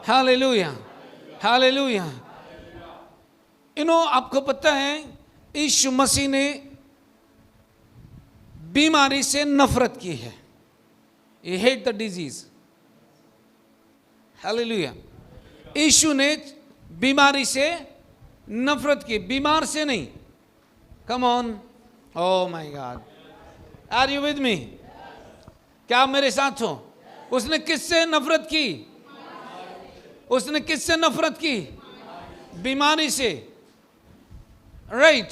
Hallelujah, hallelujah. आपको पता है यीशु मसीह ने बीमारी से नफरत की है। He hate the disease. Hallelujah. Yeshu ने बीमारी से नफरत की, बीमार से नहीं। Come on, oh my god, are you with me? क्या आप मेरे साथ हो? उसने किससे नफरत की? उसने किससे नफरत की? बीमारी से, राइट?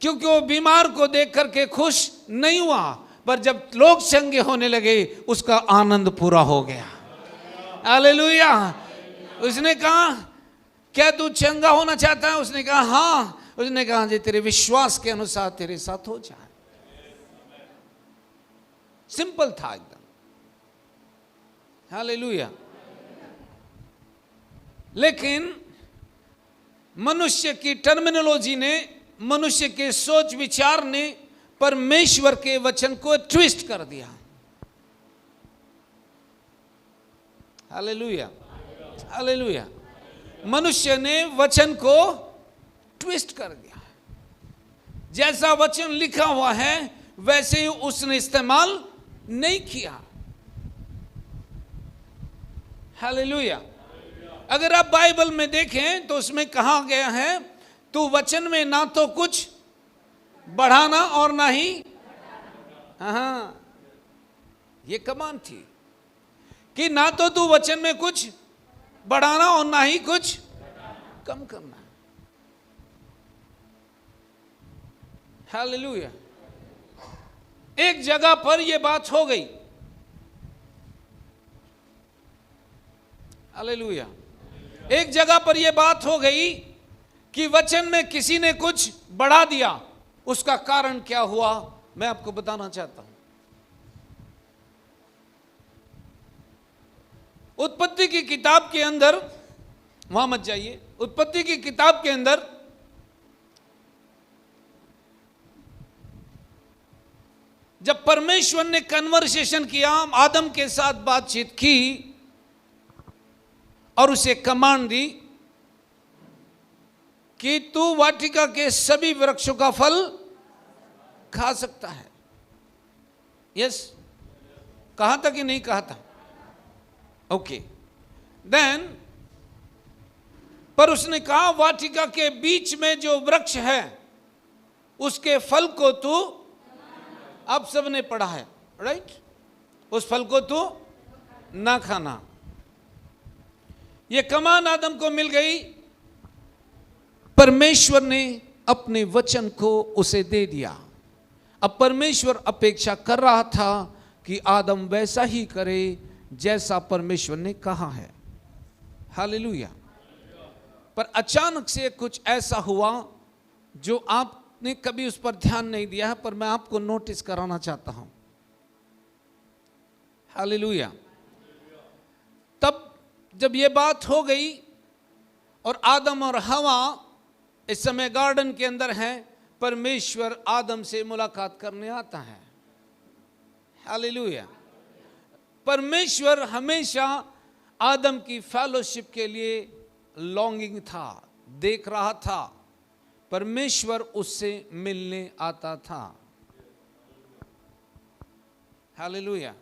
क्योंकि वो बीमार को देख करके खुश नहीं हुआ, पर जब लोग चंगे होने लगे उसका आनंद पूरा हो गया। हालेलुया। उसने कहा, क्या तू चंगा होना चाहता है? उसने कहा हाँ। उसने कहा जी तेरे विश्वास के अनुसार तेरे साथ हो जाए। सिंपल था एकदम। हालेलुया। लेकिन मनुष्य की टर्मिनोलॉजी ने, मनुष्य के सोच विचार ने परमेश्वर के वचन को ट्विस्ट कर दिया। Hallelujah, hallelujah. मनुष्य ने वचन को ट्विस्ट कर दिया। जैसा वचन लिखा हुआ है वैसे ही उसने इस्तेमाल नहीं किया। हालेलुया। अगर आप बाइबल में देखें तो उसमें कहा गया है, तू वचन में ना तो कुछ बढ़ाना और ना ही, हाँ, ये कमांड थी कि ना तो तू वचन में कुछ बढ़ाना और ना ही कुछ कम करना। हालेलुया। एक जगह पर यह बात हो गई। हालेलुया। एक जगह पर यह बात हो गई कि वचन में किसी ने कुछ बढ़ा दिया। उसका कारण क्या हुआ मैं आपको बताना चाहता हूं। उत्पत्ति की किताब के अंदर, वहां मत जाइए, उत्पत्ति की किताब के अंदर जब परमेश्वर ने कन्वर्सेशन किया, आदम के साथ बातचीत की और उसे कमांड दी कि तू वाटिका के सभी वृक्षों का फल खा सकता है। यस, कहा था कि नहीं कहा था? ओके, देन पर उसने कहा वाटिका के बीच में जो वृक्ष है उसके फल को तू, अब सबने पढ़ा है, राइट? उस फल को तू ना खाना। ये कमान आदम को मिल गई। परमेश्वर ने अपने वचन को उसे दे दिया। अब परमेश्वर अपेक्षा कर रहा था कि आदम वैसा ही करे जैसा परमेश्वर ने कहा है। हालेलुया। पर अचानक से कुछ ऐसा हुआ जो आपने कभी उस पर ध्यान नहीं दिया है, पर मैं आपको नोटिस कराना चाहता हूं। हालेलुया। तब जब ये बात हो गई और आदम और हवा इस समय गार्डन के अंदर हैं, परमेश्वर आदम से मुलाकात करने आता है। हालेलुया। परमेश्वर हमेशा आदम की फेलोशिप के लिए लॉन्गिंग था, देख रहा था। परमेश्वर उससे मिलने आता था। हालेलुया।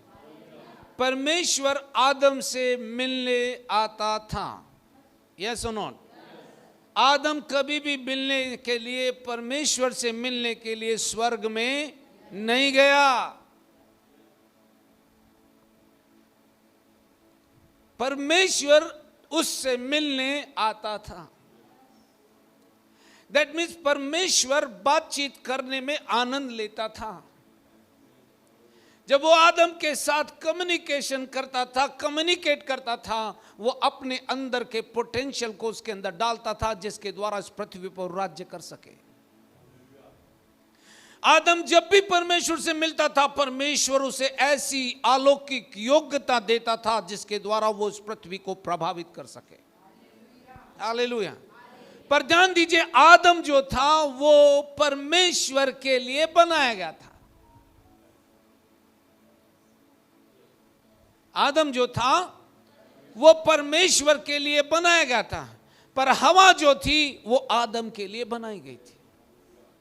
परमेश्वर आदम से मिलने आता था। यस और नॉट? आदम कभी भी मिलने के लिए, परमेश्वर से मिलने के लिए स्वर्ग में नहीं गया। परमेश्वर उससे मिलने आता था। दैट मीन्स परमेश्वर बातचीत करने में आनंद लेता था। जब वो आदम के साथ कम्युनिकेशन करता था, कम्युनिकेट करता था, वो अपने अंदर के पोटेंशियल को उसके अंदर डालता था जिसके द्वारा इस पृथ्वी पर राज्य कर सके। आदम जब भी परमेश्वर से मिलता था, परमेश्वर उसे ऐसी अलौकिक योग्यता देता था जिसके द्वारा वो इस पृथ्वी को प्रभावित कर सके। हालेलुया। पर ध्यान दीजिए, आदम जो था वो परमेश्वर के लिए बनाया गया था। आदम जो था वो परमेश्वर के लिए बनाया गया था, पर हवा जो थी वो आदम के लिए बनाई गई थी।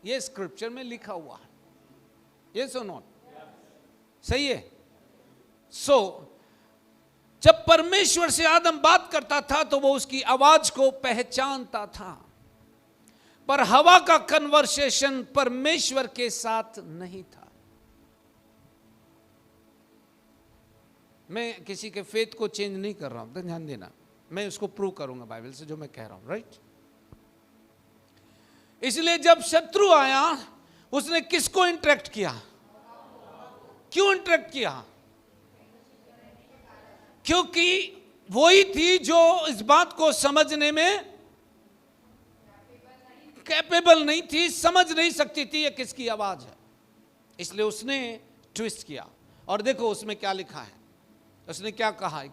ये स्क्रिप्चर में लिखा हुआ है, ये सुनो, सही है। जब परमेश्वर से आदम बात करता था तो वो उसकी आवाज को पहचानता था, पर हवा का कन्वर्सेशन परमेश्वर के साथ नहीं था। मैं किसी के फेथ को चेंज नहीं कर रहा हूं, तो ध्यान देना, मैं उसको प्रूव करूंगा बाइबल से जो मैं कह रहा हूं, राइट। इसलिए जब शत्रु आया, उसने किसको इंटरेक्ट किया? क्यों इंटरेक्ट किया? क्योंकि वही थी जो इस बात को समझने में कैपेबल नहीं थी, समझ नहीं सकती थी ये किसकी आवाज है। इसलिए उसने ट्विस्ट किया। और देखो उसमें क्या लिखा है, उसने क्या कहा, एक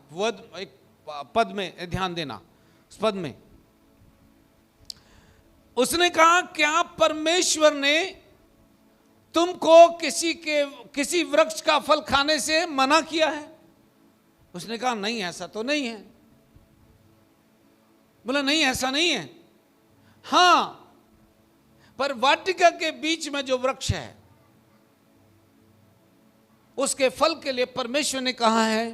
पद में ध्यान देना, उस पद में उसने कहा, क्या परमेश्वर ने तुमको किसी वृक्ष का फल खाने से मना किया है? उसने कहा नहीं, ऐसा तो नहीं है। बोला नहीं, ऐसा नहीं है। हां, पर वाटिका के बीच में जो वृक्ष है उसके फल के लिए परमेश्वर ने कहा है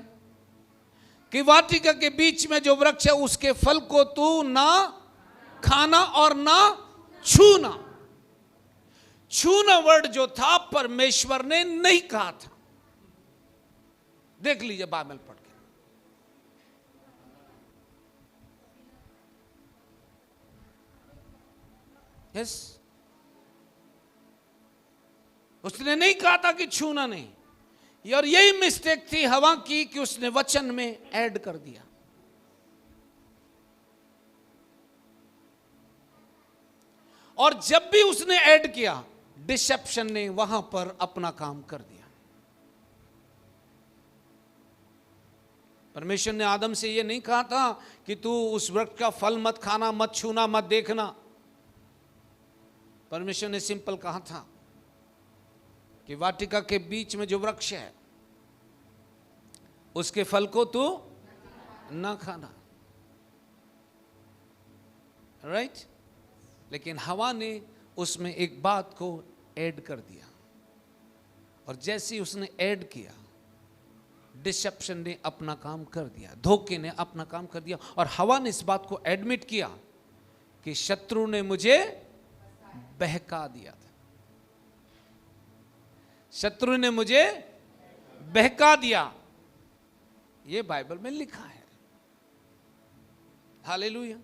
कि वाटिका के बीच में जो वृक्ष है उसके फल को तू ना खाना और ना छूना। छूना वर्ड जो था परमेश्वर ने नहीं कहा था। देख लीजिए बाइबल पढ़ के। यस, उसने नहीं कहा था कि छूना नहीं। और यही मिस्टेक थी हवा की कि उसने वचन में ऐड कर दिया। और जब भी उसने ऐड किया, डिसेप्शन ने वहां पर अपना काम कर दिया। परमेश्वर ने आदम से यह नहीं कहा था कि तू उस वृक्ष का फल मत खाना, मत छूना, मत देखना। परमेश्वर ने सिंपल कहा था कि वाटिका के बीच में जो वृक्ष है उसके फल को तू ना खाना, राइट। लेकिन हवा ने उसमें एक बात को ऐड कर दिया, और जैसे ही उसने ऐड किया, डिसेप्शन ने अपना काम कर दिया, धोखे ने अपना काम कर दिया। और हवा ने इस बात को एडमिट किया कि शत्रु ने मुझे बहका दिया था, शत्रु ने मुझे बहका दिया। ये बाइबल में लिखा है। हालेलुया।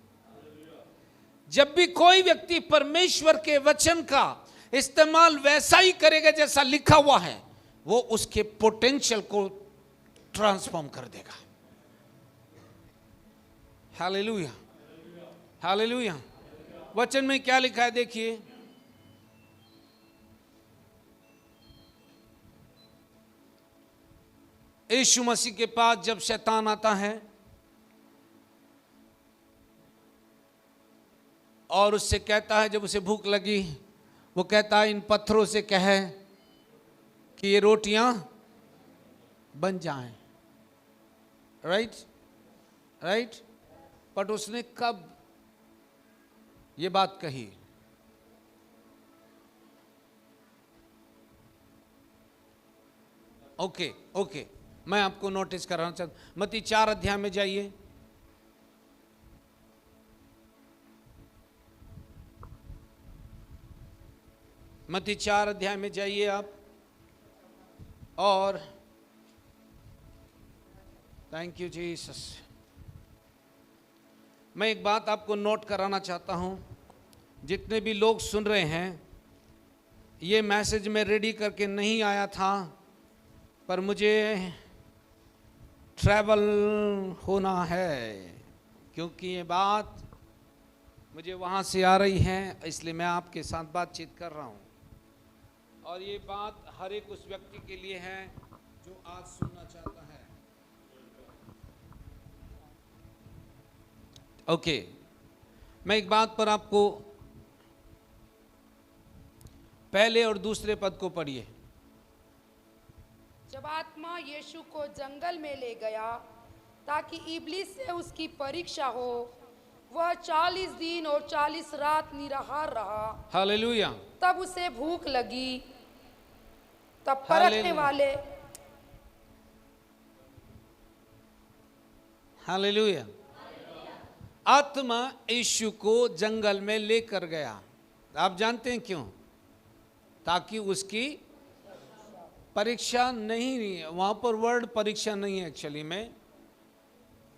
जब भी कोई व्यक्ति परमेश्वर के वचन का इस्तेमाल वैसा ही करेगा जैसा लिखा हुआ है, वो उसके पोटेंशियल को ट्रांसफॉर्म कर देगा। Hallelujah, hallelujah. वचन में क्या लिखा है देखिए, यीशु मसीह के पास जब शैतान आता है और उससे कहता है, जब उसे भूख लगी, वो कहता है इन पत्थरों से कह कि ये रोटियां बन जाएं, राइट, राइट। बट उसने कब ये बात कही? ओके, ओके, मैं आपको नोटिस कराना चाहता हूं। मत्ती 4 अध्याय में जाइए। मत्ती 4 अध्याय में जाइए आप, और थैंक यू जीसस। मैं एक बात आपको नोट कराना चाहता हूं, जितने भी लोग सुन रहे हैं, ये मैसेज मैं रेडी करके नहीं आया था, पर मुझे ट्रैवल होना है, क्योंकि ये बात मुझे वहाँ से आ रही है, इसलिए मैं आपके साथ बातचीत कर रहा हूँ। और ये बात हर एक उस व्यक्ति के लिए है जो आज सुनना चाहता है। ओके, मैं एक बात पर आपको, पहले और दूसरे पद को पढ़िए। जब आत्मा यीशु को जंगल में ले गया ताकि इब्लिस से उसकी परीक्षा हो। वह 40 दिन और 40 रात निराहार रहा। हालेलुया। तब उसे भूख लगी। तब परखने वाले हालेलुया। आत्मा यीशु को जंगल में लेकर गया। आप जानते हैं क्यों? ताकि उसकी परीक्षा नहीं है, वहां पर वर्ड परीक्षा नहीं है एक्चुअली में,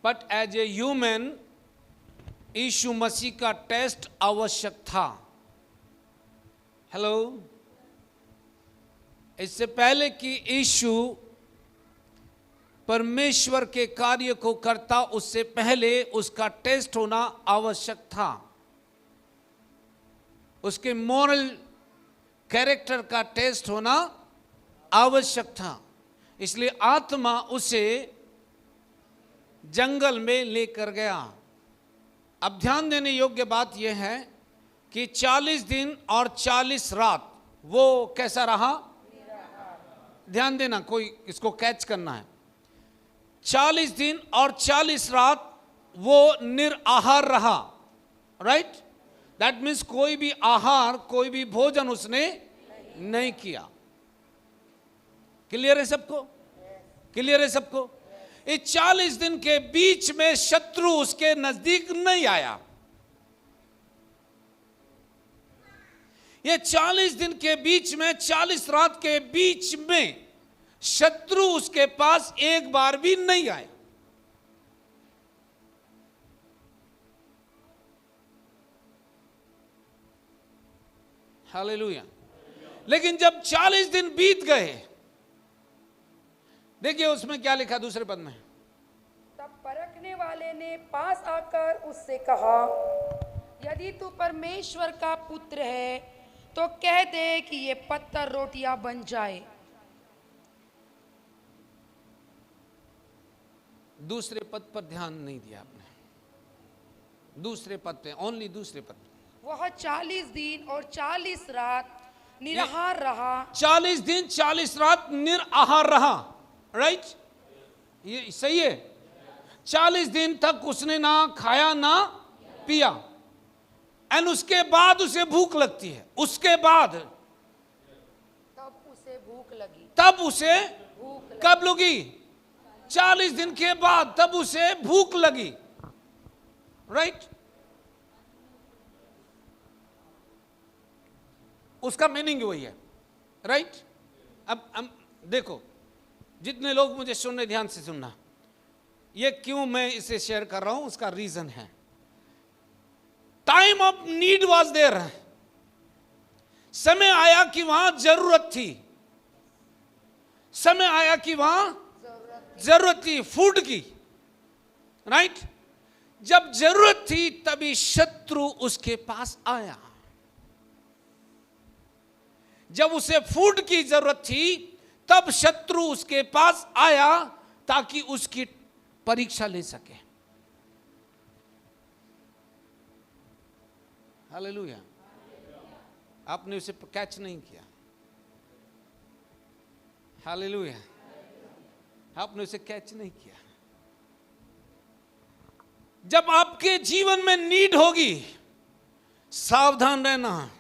बट एज ए ह्यूमन यीशु मसीह का टेस्ट आवश्यक था। हेलो, इससे पहले कि यीशु परमेश्वर के कार्य को करता, उससे पहले उसका टेस्ट होना आवश्यक था। उसके मॉरल कैरेक्टर का टेस्ट होना आवश्यक था। इसलिए आत्मा उसे जंगल में लेकर गया। अब ध्यान देने योग्य बात यह है कि 40 दिन और 40 रात वो कैसा रहा? ध्यान देना, कोई इसको कैच करना है। 40 दिन और 40 रात वो निराहार रहा। राइट? दैट मीन्स कोई भी आहार, कोई भी भोजन उसने नहीं किया। क्लियर है सबको? क्लियर है सबको? इस 40 दिन के बीच में शत्रु उसके नजदीक नहीं आया। ये 40 दिन के बीच में, 40 रात के बीच में शत्रु उसके पास एक बार भी नहीं आया। हालेलुया। लेकिन जब 40 दिन बीत गए, देखिए उसमें क्या लिखा दूसरे पद में। तब परखने वाले ने पास आकर उससे कहा, यदि तू परमेश्वर का पुत्र है तो कह दे कि ये पत्थर रोटियां बन जाए। दूसरे पद पर ध्यान नहीं दिया आपने। दूसरे पद पे, ओनली दूसरे पद पे। वह 40 दिन और 40 रात निराहार रहा। 40 दिन 40 रात निराहार रहा। राइट? ये सही है। 40 दिन तक उसने ना खाया ना पिया, एंड उसके बाद उसे भूख लगती है। उसके बाद तब उसे भूख लगी। तब उसे भूख लगी। कब लगी? 40 दिन के बाद तब उसे भूख लगी। राइट? उसका मीनिंग वही है। राइट? अब देखो, जितने लोग मुझे सुन रहे, ध्यान से सुनना। ये क्यों मैं इसे शेयर कर रहा हूं, उसका रीजन है। Time of need was there. समय आया कि वहां जरूरत थी। समय आया कि वहां जरूरत थी फूड की। राइट? जब जरूरत थी तभी शत्रु उसके पास आया। जब उसे फूड की जरूरत थी तब शत्रु उसके पास आया ताकि उसकी परीक्षा ले सके। हालेलुया। आपने उसे कैच नहीं किया। हालेलुया। आपने उसे कैच नहीं किया। जब आपके जीवन में नीड होगी, सावधान रहना,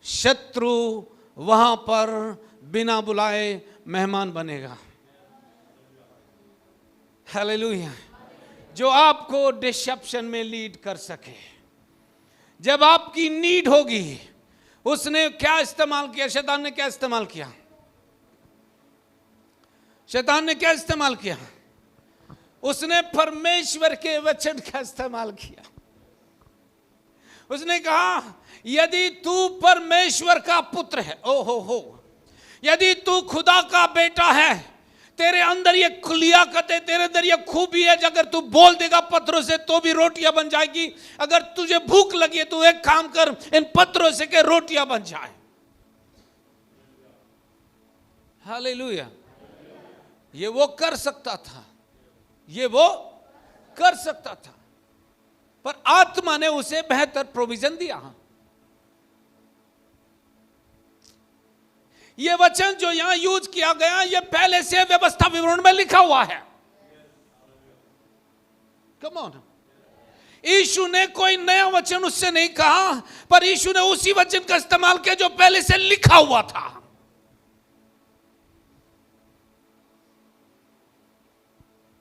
शत्रु वहां पर बिना बुलाए मेहमान बनेगा। हालेलुया। जो आपको डिसेप्शन में लीड कर सके। जब आपकी नीड होगी, उसने क्या इस्तेमाल किया? शैतान ने क्या इस्तेमाल किया? शैतान ने क्या इस्तेमाल किया? उसने परमेश्वर के वचन का इस्तेमाल किया। उसने कहा, यदि तू परमेश्वर का पुत्र है, ओ हो, यदि तू खुदा का बेटा है, तेरे अंदर ये लियाकत है, तेरे अंदर ये खूबी है, अगर तू बोल देगा पत्थरों से तो भी रोटियां बन जाएगी। अगर तुझे भूख लगी है, तू एक काम कर, इन पत्थरों से के रोटियां बन जाए। हालेलुया। ये वो कर सकता था, ये वो कर सकता था, पर आत्मा ने उसे बेहतर प्रोविजन दिया। ये वचन जो यहां यूज किया गया, ये पहले से व्यवस्था विवरण में लिखा हुआ है। Come on. यीशु ने कोई नया वचन उससे नहीं कहा, पर यीशु ने उसी वचन का इस्तेमाल किया जो पहले से लिखा हुआ था।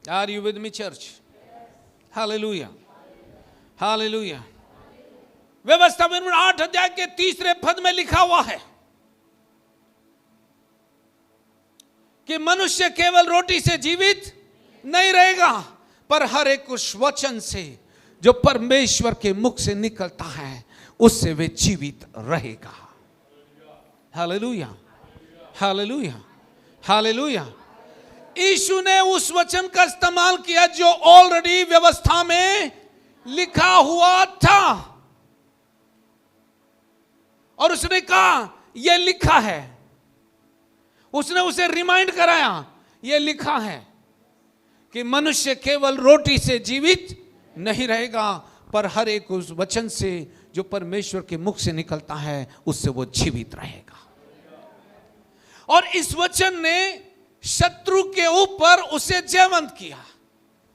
Are you with me church? Hallelujah, hallelujah. व्यवस्था में 8 अध्याय के 3 पद में लिखा हुआ है कि मनुष्य केवल रोटी से जीवित नहीं रहेगा, पर हर एक उस वचन से जो परमेश्वर के मुख से निकलता है उससे वे जीवित रहेगा। Hallelujah, hallelujah, hallelujah. यीशु ने उस वचन का इस्तेमाल किया जो ऑलरेडी व्यवस्था में लिखा हुआ था, और उसने कहा यह लिखा है। उसने उसे रिमाइंड कराया, यह लिखा है कि मनुष्य केवल रोटी से जीवित नहीं रहेगा, पर हर एक उस वचन से जो परमेश्वर के मुख से निकलता है उससे वो जीवित रहेगा। और इस वचन ने शत्रु के ऊपर उसे जयवंत किया।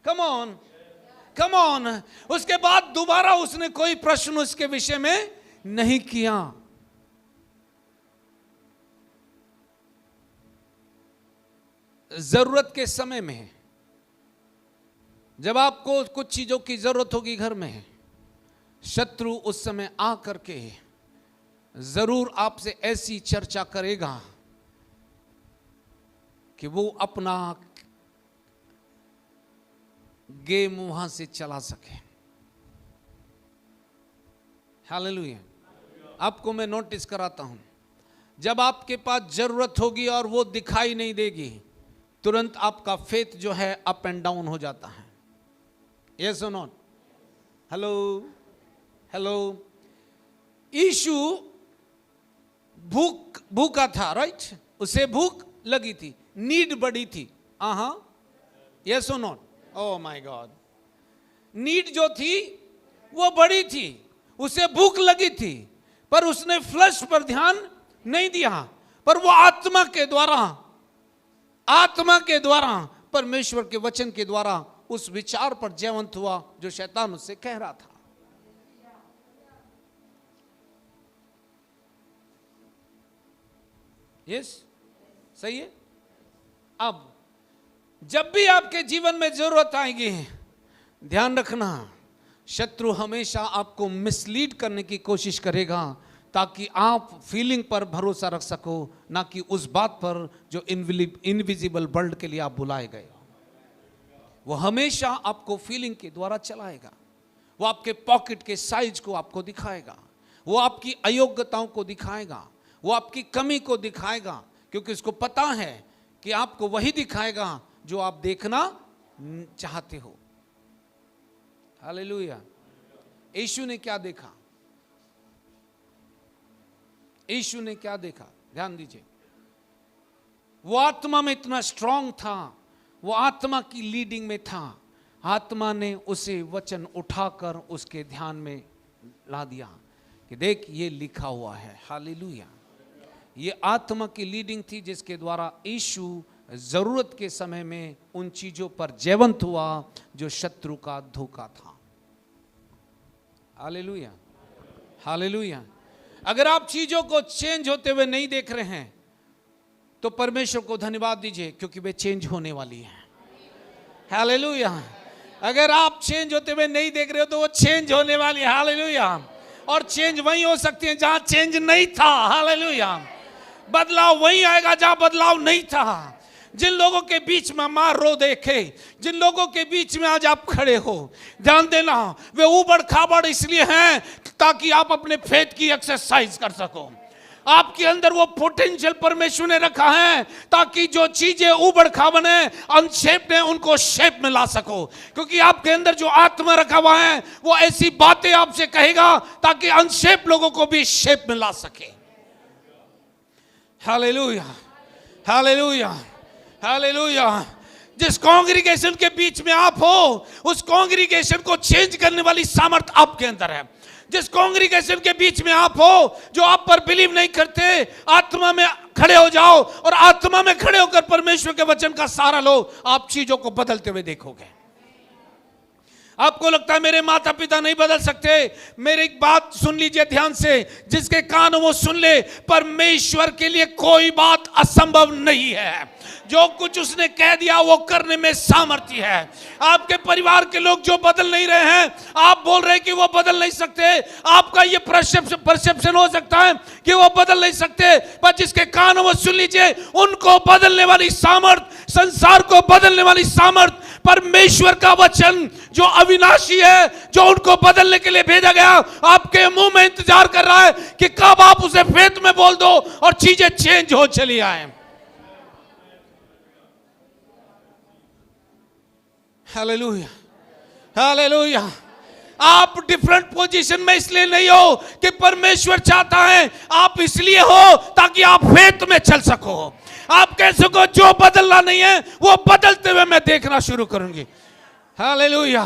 Come on, come on. उसके बाद दोबारा उसने कोई प्रश्न उसके विषय में नहीं किया। जरूरत के समय में जब आपको कुछ चीजों की जरूरत होगी घर में, शत्रु उस समय आ करके जरूर आपसे ऐसी चर्चा करेगा कि वो अपना गेम वहां से चला सके। हालेलुया। आपको मैं नोटिस कराता हूं, जब आपके पास जरूरत होगी और वो दिखाई नहीं देगी, तुरंत आपका फेथ जो है अप एंड डाउन हो जाता है। यस और नॉट? Hello, hello. यीशु भूखा था, राइट? उसे भूख लगी थी, नीड बड़ी थी। यस और not? Oh my God. Need जो थी वो बड़ी थी, उसे भूख लगी थी, पर उसने फ्लश पर ध्यान नहीं दिया, पर वो आत्मा के द्वारा परमेश्वर के वचन के द्वारा उस विचार पर जयवंत हुआ जो शैतान उससे कह रहा था। यस, सही है। अब जब भी आपके जीवन में जरूरत आएगी, ध्यान रखना, शत्रु हमेशा आपको मिसलीड करने की कोशिश करेगा ताकि आप फीलिंग पर भरोसा रख सको, ना कि उस बात पर जो इनविजिबल वर्ल्ड के लिए आप बुलाए गए हो। वो हमेशा आपको फीलिंग के द्वारा चलाएगा। वो आपके पॉकेट के साइज को आपको दिखाएगा, वो आपकी अयोग्यताओं को दिखाएगा, वो आपकी कमी को दिखाएगा, क्योंकि उसको पता है कि आपको वही दिखाएगा जो आप देखना चाहते हो। हालेलुया। यीशु ने क्या देखा? यीशु ने क्या देखा? ध्यान दीजिए। वो आत्मा में इतना स्ट्रांग था, वो आत्मा की लीडिंग में था। आत्मा ने उसे वचन उठाकर उसके ध्यान में ला दिया कि देख ये लिखा हुआ है। हालेलुया। ये आत्मा की लीडिंग थी जिसके द्वारा यीशु जरूरत के समय में उन चीजों पर जयवंत हुआ जो शत्रु का धोखा था। Hallelujah, hallelujah. अगर आप चीजों को चेंज होते हुए नहीं देख रहे हैं तो परमेश्वर को धन्यवाद दीजिए, क्योंकि वे चेंज होने वाली है। हालेलुया। अगर आप चेंज होते हुए नहीं देख रहे हो तो वो चेंज होने वाली है। हालेलुया। और चेंज वहीं हो सकती है जहां चेंज नहीं था। हालेलुया। बदलाव वहीं आएगा जहां बदलाव नहीं था। जिन लोगों के बीच में मार रो देखे, जिन लोगों के बीच में आज आप खड़े हो, ध्यान देना, वे उबड़ खाबड़ इसलिए हैं ताकि आप अपने फेथ की एक्सरसाइज कर सको। आपके अंदर वो पोटेंशियल परमेश्वर ने रखा है ताकि जो चीजें उबड़ खाबड़ है, अनशेप्ड है, उनको शेप में ला सको। क्योंकि आपके अंदर जो आत्मा रखा हुआ है वो ऐसी बातें आपसे कहेगा ताकि अनशेप लोगों को भी शेप में ला सके। Hallelujah, hallelujah, hallelujah. जिस कांग्रीगेशन के बीच में आप हो, उस कांग्रीगेशन को चेंज करने वाली सामर्थ आपके अंदर है। जिस कांग्रीगेशन के बीच में आप हो जो आप पर बिलीव नहीं करते, आत्मा में खड़े हो जाओ और आत्मा में खड़े होकर परमेश्वर के वचन का सहारा लो, आप चीजों को बदलते हुए देखोगे। आपको लगता है मेरे माता पिता नहीं बदल सकते, मेरी एक बात सुन लीजिए ध्यान से, जिसके कान वो सुन ले। परमेश्वर के लिए कोई बात असंभव नहीं है। जो कुछ उसने कह दिया वो करने में सामर्थ्य है। आपके परिवार के लोग जो बदल नहीं रहे हैं, आप बोल रहे हैं कि वो बदल नहीं सकते, आपका ये परसेप्शन हो सकता है कि वो बदल नहीं सकते, पर जिसके कान वो सुन लीजिए, उनको बदलने वाली सामर्थ, संसार को बदलने वाली सामर्थ परमेश्वर का वचन जो अविनाशी है, जो उनको बदलने के लिए भेजा गया, आपके मुंह में इंतजार कर रहा है कि कब आप उसे फेथ में बोल दो और चीजें चेंज हो चली आए। Hallelujah, hallelujah. आप डिफरेंट पोजीशन में इसलिए नहीं हो कि परमेश्वर चाहता है, आप इसलिए हो ताकि आप फेथ में चल सको। आप कह सको जो बदलना नहीं है वो बदलते हुए मैं देखना शुरू करूंगी। Hallelujah,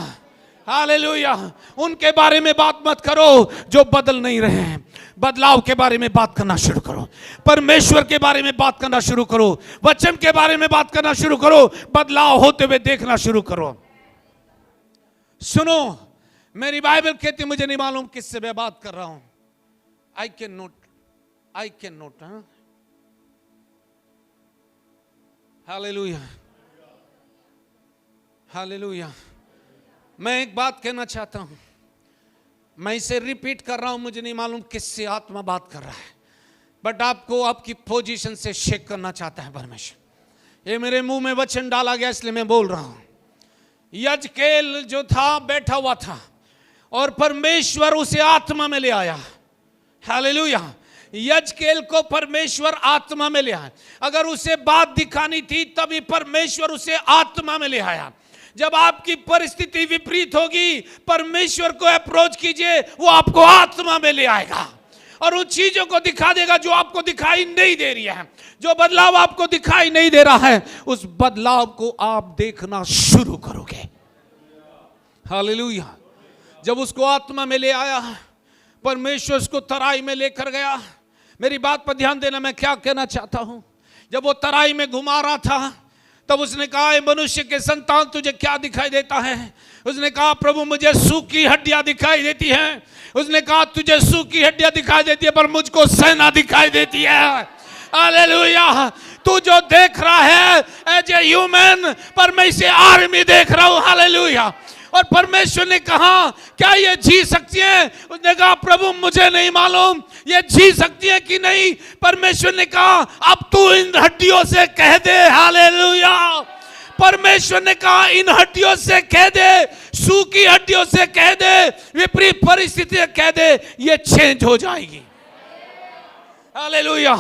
hallelujah. उनके बारे में बात मत करो जो बदल नहीं रहे हैं, बदलाव के बारे में बात करना शुरू करो, परमेश्वर के बारे में बात करना शुरू करो, वचन के बारे में बात करना शुरू करो, बदलाव होते हुए देखना शुरू करो। सुनो, मेरी बाइबल कहती, मुझे नहीं मालूम किससे मैं बात कर रहा हूं। I can note. Hallelujah, hallelujah. मैं एक बात कहना चाहता हूं, मैं इसे रिपीट कर रहा हूं, मुझे नहीं मालूम किससे आत्मा बात कर रहा है, बट आपको आपकी पोजीशन से शेक करना चाहता है परमेश्वर। ये मेरे मुंह में वचन डाला गया इसलिए मैं बोल रहा हूं। यजकेल जो था बैठा हुआ था और परमेश्वर उसे आत्मा में ले आया। हालेलुया। यजकेल को परमेश्वर आत्मा में ले आया। अगर उसे बात दिखानी थी तभी परमेश्वर उसे आत्मा में ले आया। जब आपकी परिस्थिति विपरीत होगी, परमेश्वर को अप्रोच कीजिए, वो आपको आत्मा में ले आएगा और उन चीजों को दिखा देगा जो आपको दिखाई नहीं दे रही है। जो बदलाव आपको दिखाई नहीं दे रहा है, उस बदलाव को आप देखना शुरू करोगे। हालेलुया। जब उसको आत्मा में ले आया, परमेश्वर उसको तराई में लेकर गया। मेरी बात पर ध्यान देना, मैं क्या कहना चाहता हूं। जब वो तराई में घुमा रहा था, तब उसने कहा, मनुष्य के संतान तुझे क्या दिखाई देता है? उसने कहा, प्रभु मुझे सूखी हड्डियां दिखाई देती हैं। उसने कहा, तुझे सूखी हड्डियां दिखाई देती है, पर मुझको सेना दिखाई देती है। हालेलुया। तू जो देख रहा है एज ए ह्यूमन, पर मैं इसे आर्मी देख रहा हूं। हालेलुया। और परमेश्वर ने कहा, क्या ये जी सकती है? उसने कहा, प्रभु मुझे नहीं मालूम ये जी सकती है कि नहीं। परमेश्वर ने कहा, अब तू इन हड्डियों से कह दे। हालेलुया। परमेश्वर ने कहा, इन हड्डियों से कह दे, सूखी हड्डियों से कह दे, विपरीत परिस्थिति कह दे, ये चेंज हो जाएगी। हालेलुया।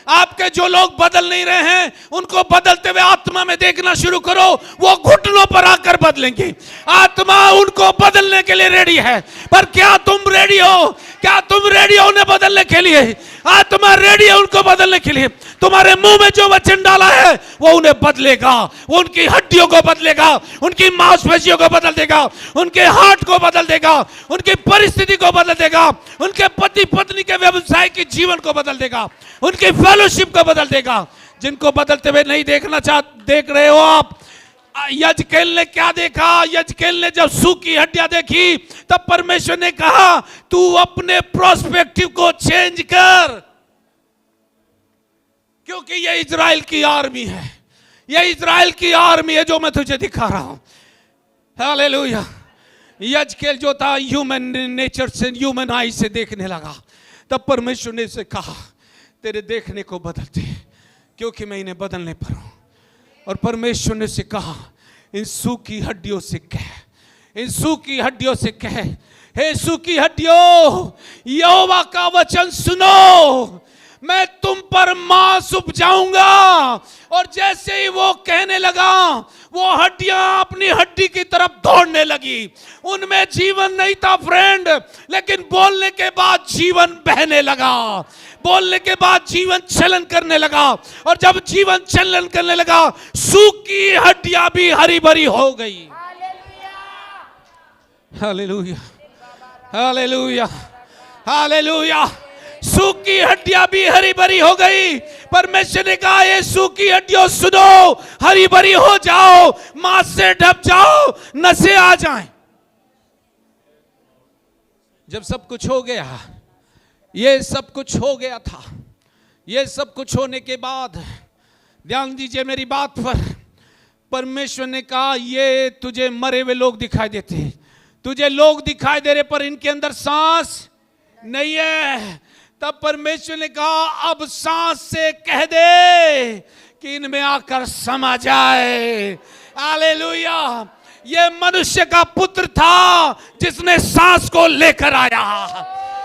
आपके जो लोग बदल नहीं रहे हैं, उनको बदलते हुए आत्मा में देखना शुरू करो। वो घुटनों पर आकर बदलेंगे। आत्मा उनको बदलने के लिए रेडी है, पर क्या तुम रेडी हो? क्या तुम रेडी हो उन्हें बदलने के लिए? आत्मा रेडी है उनको बदलने के लिए। तुम्हारे मुंह में जो वचन डाला है वो उन्हें बदलेगा। वो उनकी हड्डियों को बदलेगा, उनकी मांसपेशियों को बदल देगा, उनके हार्ट को बदल देगा, उनकी परिस्थिति को बदल देगा, उनके पति पत्नी के व्यवसाय के जीवन को बदल देगा, उनकी फेलोशिप को बदल देगा। जिनको बदलते हुए नहीं देख रहे हो आप। यजकेल ने क्या देखा? यजकेल ने जब सूखी हड्डियां देखी, तब परमेश्वर ने कहा, तू अपने प्रोस्पेक्टिव को चेंज कर, क्योंकि ये इजराइल की आर्मी है। ये इजराइल की आर्मी है जो मैं तुझे दिखा रहा हूं। हालेलुया। यजकेल जो था ह्यूमन नेचर से, ह्यूमन आई से देखने लगा। तब परमेश्वर ने उसे कहा, तेरे देखने को बदलते, क्योंकि मैं इन्हें बदलने पर हूं। और परमेश्वर ने उसे कहा, इन सूखी हड्डियों से कह, इन सूखी हड्डियों से कह, हे सूखी हड्डियों, यहोवा का वचन सुनो, मैं तुम पर मांस उपजाऊंगा। और जैसे ही वो कहने लगा, वो हड्डियां अपनी हड्डी की तरफ दौड़ने लगी। उनमें जीवन नहीं था फ्रेंड, लेकिन बोलने के बाद जीवन बहने लगा। बोलने के बाद जीवन चलन करने लगा। और जब जीवन चलन करने लगा, सूखी हड्डियां भी हरी भरी हो गई। Hallelujah, hallelujah, hallelujah. सूखी हड्डियां भी हरी भरी हो गई। परमेश्वर ने कहा, ये सूखी हड्डियों सुनो, हरी भरी हो जाओ, मांस से ढप जाओ, नसें आ जाएं। जब सब कुछ हो गया, ये सब कुछ हो गया था, ये सब कुछ होने के बाद ध्यान दीजिए मेरी बात पर, परमेश्वर ने कहा ये तुझे मरे हुए लोग दिखाई देते, तुझे लोग दिखाई दे रहे पर इनके अंदर सांस नहीं है। तब परमेश्वर ने कहा अब सांस से कह दे कि इनमें आकर समा जाए। हालेलुया। ये मनुष्य का पुत्र था जिसने सांस को लेकर आया।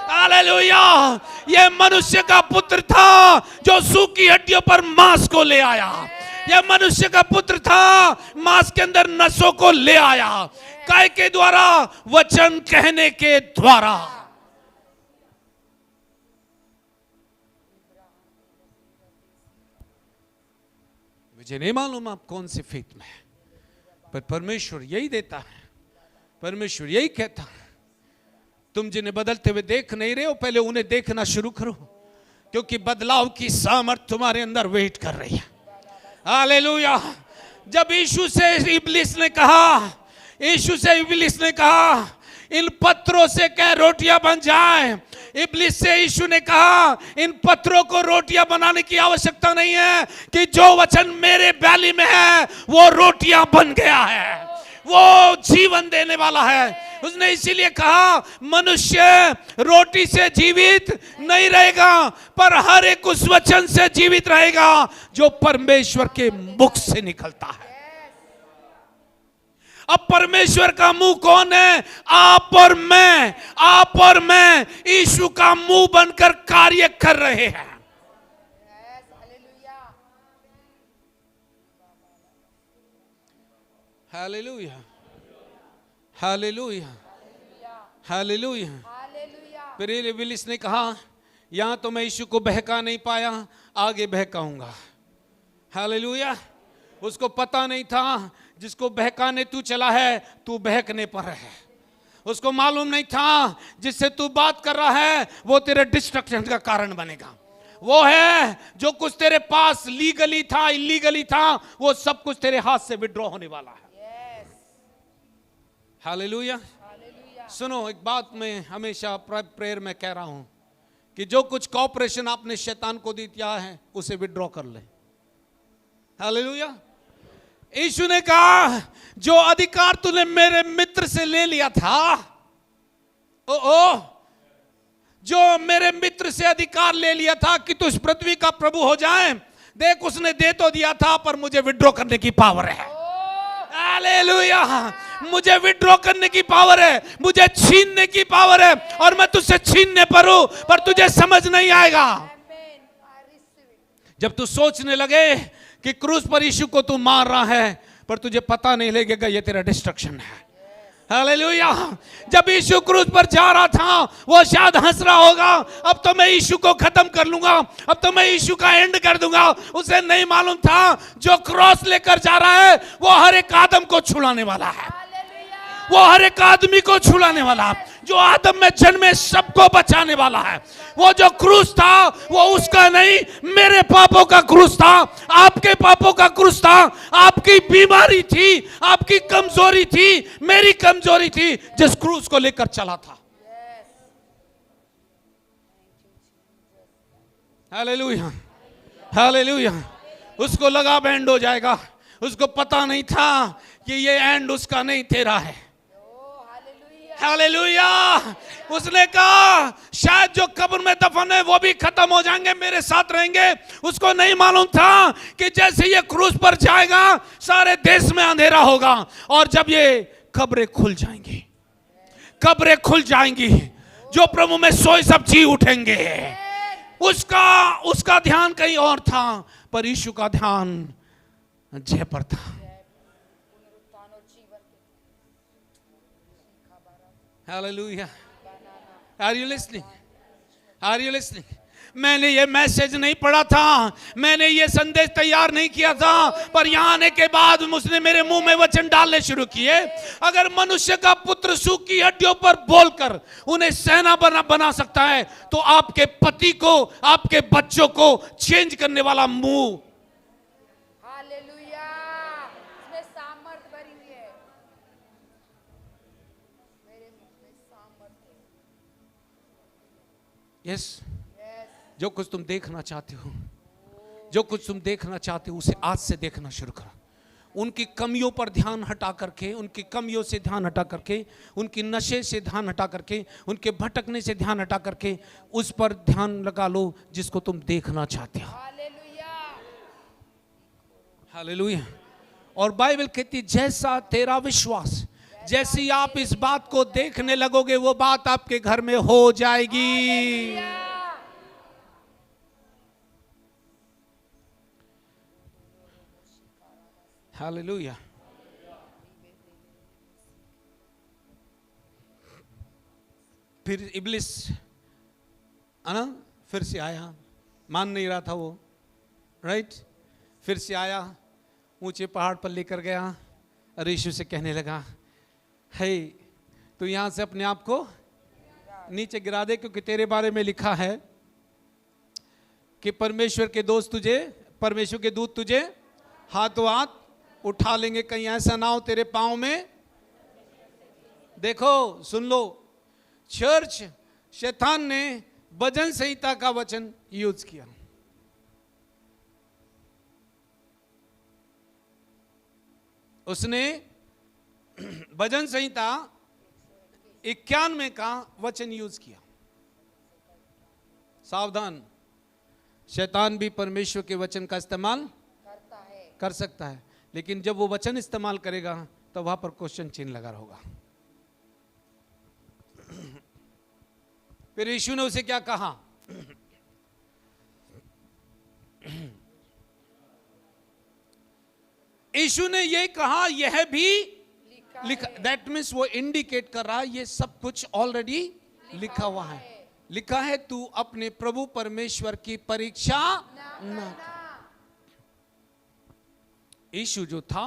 हालेलुया। ये मनुष्य का पुत्र था जो सूखी हड्डियों पर मांस को ले आया। ये मनुष्य का पुत्र था मांस के अंदर नसों को ले आया, काय के द्वारा, वचन कहने के द्वारा। मुझे नहीं मालूम आप कौन से फेथ में है, पर परमेश्वर यही देता है, परमेश्वर यही कहता है। तुम जिन्हें बदलते हुए देख नहीं रहे हो, पहले उन्हें देखना शुरू करो, क्योंकि बदलाव की सामर्थ तुम्हारे अंदर वेट कर रही है। हालेलुया। जब यीशु से इब्लिस ने कहा इन पत्थरों से क्या रोटियां बन जाए, इब्लिस से यीशु ने कहा इन पत्थरों को रोटियां बनाने की आवश्यकता नहीं है, कि जो वचन मेरे बैली में है वो रोटियां बन गया है, वो जीवन देने वाला है। उसने इसीलिए कहा मनुष्य रोटी से जीवित नहीं रहेगा, पर हर एक उस वचन से जीवित रहेगा जो परमेश्वर के मुख से निकलता है। अब परमेश्वर का मुंह कौन है? आप और मैं यीशु का मुंह बनकर कार्य कर रहे हैं। Hallelujah, hallelujah, hallelujah. फिर इब्लिस ने कहा यहां तो मैं यीशु को बहका नहीं पाया, आगे बहकाऊंगा। हालेलुया। उसको पता नहीं था जिसको बहकाने तू चला है तू बहकने पर है। उसको मालूम नहीं था जिससे तू बात कर रहा है वो तेरे डिस्ट्रक्शन का कारण बनेगा। वो है जो कुछ तेरे पास लीगली था, इलीगली था, वो सब कुछ तेरे हाथ से विड्रॉ होने वाला है। हालेलुया। सुनो, एक बात मैं हमेशा प्रेयर में कह रहा हूं कि जो कुछ कॉपरेशन आपने शैतान को दिया है उसे विड्रॉ कर ले। हालेलुया। यीशु ने कहा जो अधिकार तूने मेरे मित्र से ले लिया था, जो मेरे मित्र से अधिकार ले लिया था कि तू इस पृथ्वी का प्रभु हो जाए, देख उसने दे तो दिया था पर मुझे विड्रॉ करने की पावर है। हालेलुया। मुझे विड्रॉ करने की पावर है, मुझे छीनने की पावर है, और मैं तुझसे छीनने पर हूं, पर तुझे समझ नहीं आएगा। जब तू सोचने लगे कि क्रूस पर यीशु को तू मार रहा है, पर तुझे पता नहीं लगेगा ये तेरा डिस्ट्रक्शन है। हालेलुया। जब यीशु क्रूस पर जा रहा था वो शायद हंस रहा होगा, अब तो मैं यीशु को खत्म कर लूंगा, अब तो मैं यीशु का एंड कर दूंगा। उसे नहीं मालूम था जो क्रॉस लेकर जा रहा है वो हर एक आदम को छुड़ाने वाला है, वो हर एक आदमी को छुड़ाने वाला है। जो आदम में जन्मे सबको बचाने वाला है। वो जो क्रूस था वो उसका नहीं, मेरे पापों का क्रूस था, आपके पापों का क्रूस था, आपकी बीमारी थी, आपकी कमजोरी थी, मेरी कमजोरी थी, जिस क्रूस को लेकर चला था। Hallelujah, hallelujah. उसको लगा एंड हो जाएगा, उसको पता नहीं था कि ये एंड उसका नहीं तेरा है। हालेलुया। उसने कहा शायद जो कब्र में दफन है वो भी खत्म हो जाएंगे, मेरे साथ रहेंगे। उसको नहीं मालूम था कि जैसे ये क्रूस पर जाएगा सारे देश में अंधेरा होगा, और जब ये कब्रें खुल जाएंगी, कब्रें खुल जाएंगी, जो प्रभु में सोए सब जी उठेंगे। उसका ध्यान कहीं और था, पर यीशु का ध्यान जय पर था। Hallelujah. Are you listening? Are you listening? मैंने ये मैसेज नहीं पढ़ा था, मैंने ये संदेश तैयार नहीं किया था, पर यहाँ आने के बाद उसने मेरे मुंह में वचन डालने शुरू किए। अगर मनुष्य का पुत्र सूखी हड्डियों पर बोलकर उन्हें सेना बना सकता है, तो आपके पति को, आपके बच्चों को चेंज करने वाला मुंह। यस, जो कुछ तुम देखना चाहते हो, जो कुछ तुम देखना चाहते हो उसे आज से देखना शुरू करो। उनकी कमियों पर ध्यान हटा करके, उनकी कमियों से ध्यान हटा करके, उनकी नशे से ध्यान हटा करके, उनके भटकने से ध्यान हटा करके उस पर ध्यान लगा लो जिसको तुम देखना चाहते हो। हालेलुया। और बाइबल कहती जैसा तेरा विश्वास, जैसी आप इस बात को देखने लगोगे वो बात आपके घर में हो जाएगी। हालेलुया। फिर इब्लिस फिर से आया, मान नहीं रहा था वो, राइट। फिर से आया, ऊंचे पहाड़ पर लेकर गया और यीशु से कहने लगा, हे तू यहां से अपने आप को नीचे गिरा दे, क्योंकि तेरे बारे में लिखा है कि परमेश्वर के दूत तुझे हाथों हाथ उठा लेंगे, कहीं ऐसा ना हो तेरे पांव में। देखो सुन लो, चर्च शैतान ने भजन संहिता का वचन यूज किया। उसने भजन संहिता 91 का वचन यूज किया। सावधान, शैतान भी परमेश्वर के वचन का इस्तेमाल कर सकता है, लेकिन जब वो वचन इस्तेमाल करेगा तो वहां पर क्वेश्चन चिन्ह लगा होगा। फिर यीशु ने उसे क्या कहा? यीशु ने ये कहा, यह भी लिखा। दैट मीन्स वो इंडिकेट कर रहा है ये सब कुछ ऑलरेडी लिखा हुआ है। लिखा है तू अपने प्रभु परमेश्वर की परीक्षा ना कर। यीशु जो था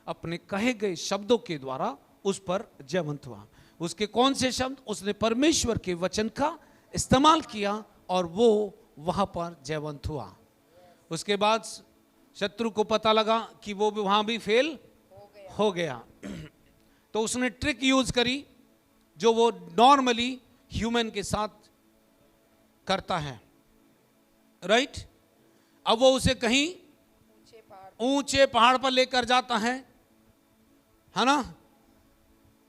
अपने कहे गए शब्दों के द्वारा उस पर जयवंत हुआ। उसके कौन से शब्द? उसने परमेश्वर के वचन का इस्तेमाल किया और वो वहां पर जयवंत हुआ। उसके बाद शत्रु को पता लगा कि वो भी वहां भी फेल हो गया तो उसने ट्रिक यूज करी जो वो नॉर्मली ह्यूमन के साथ करता है, राइट। अब वो उसे कहीं ऊंचे पहाड़ पर लेकर जाता है ना।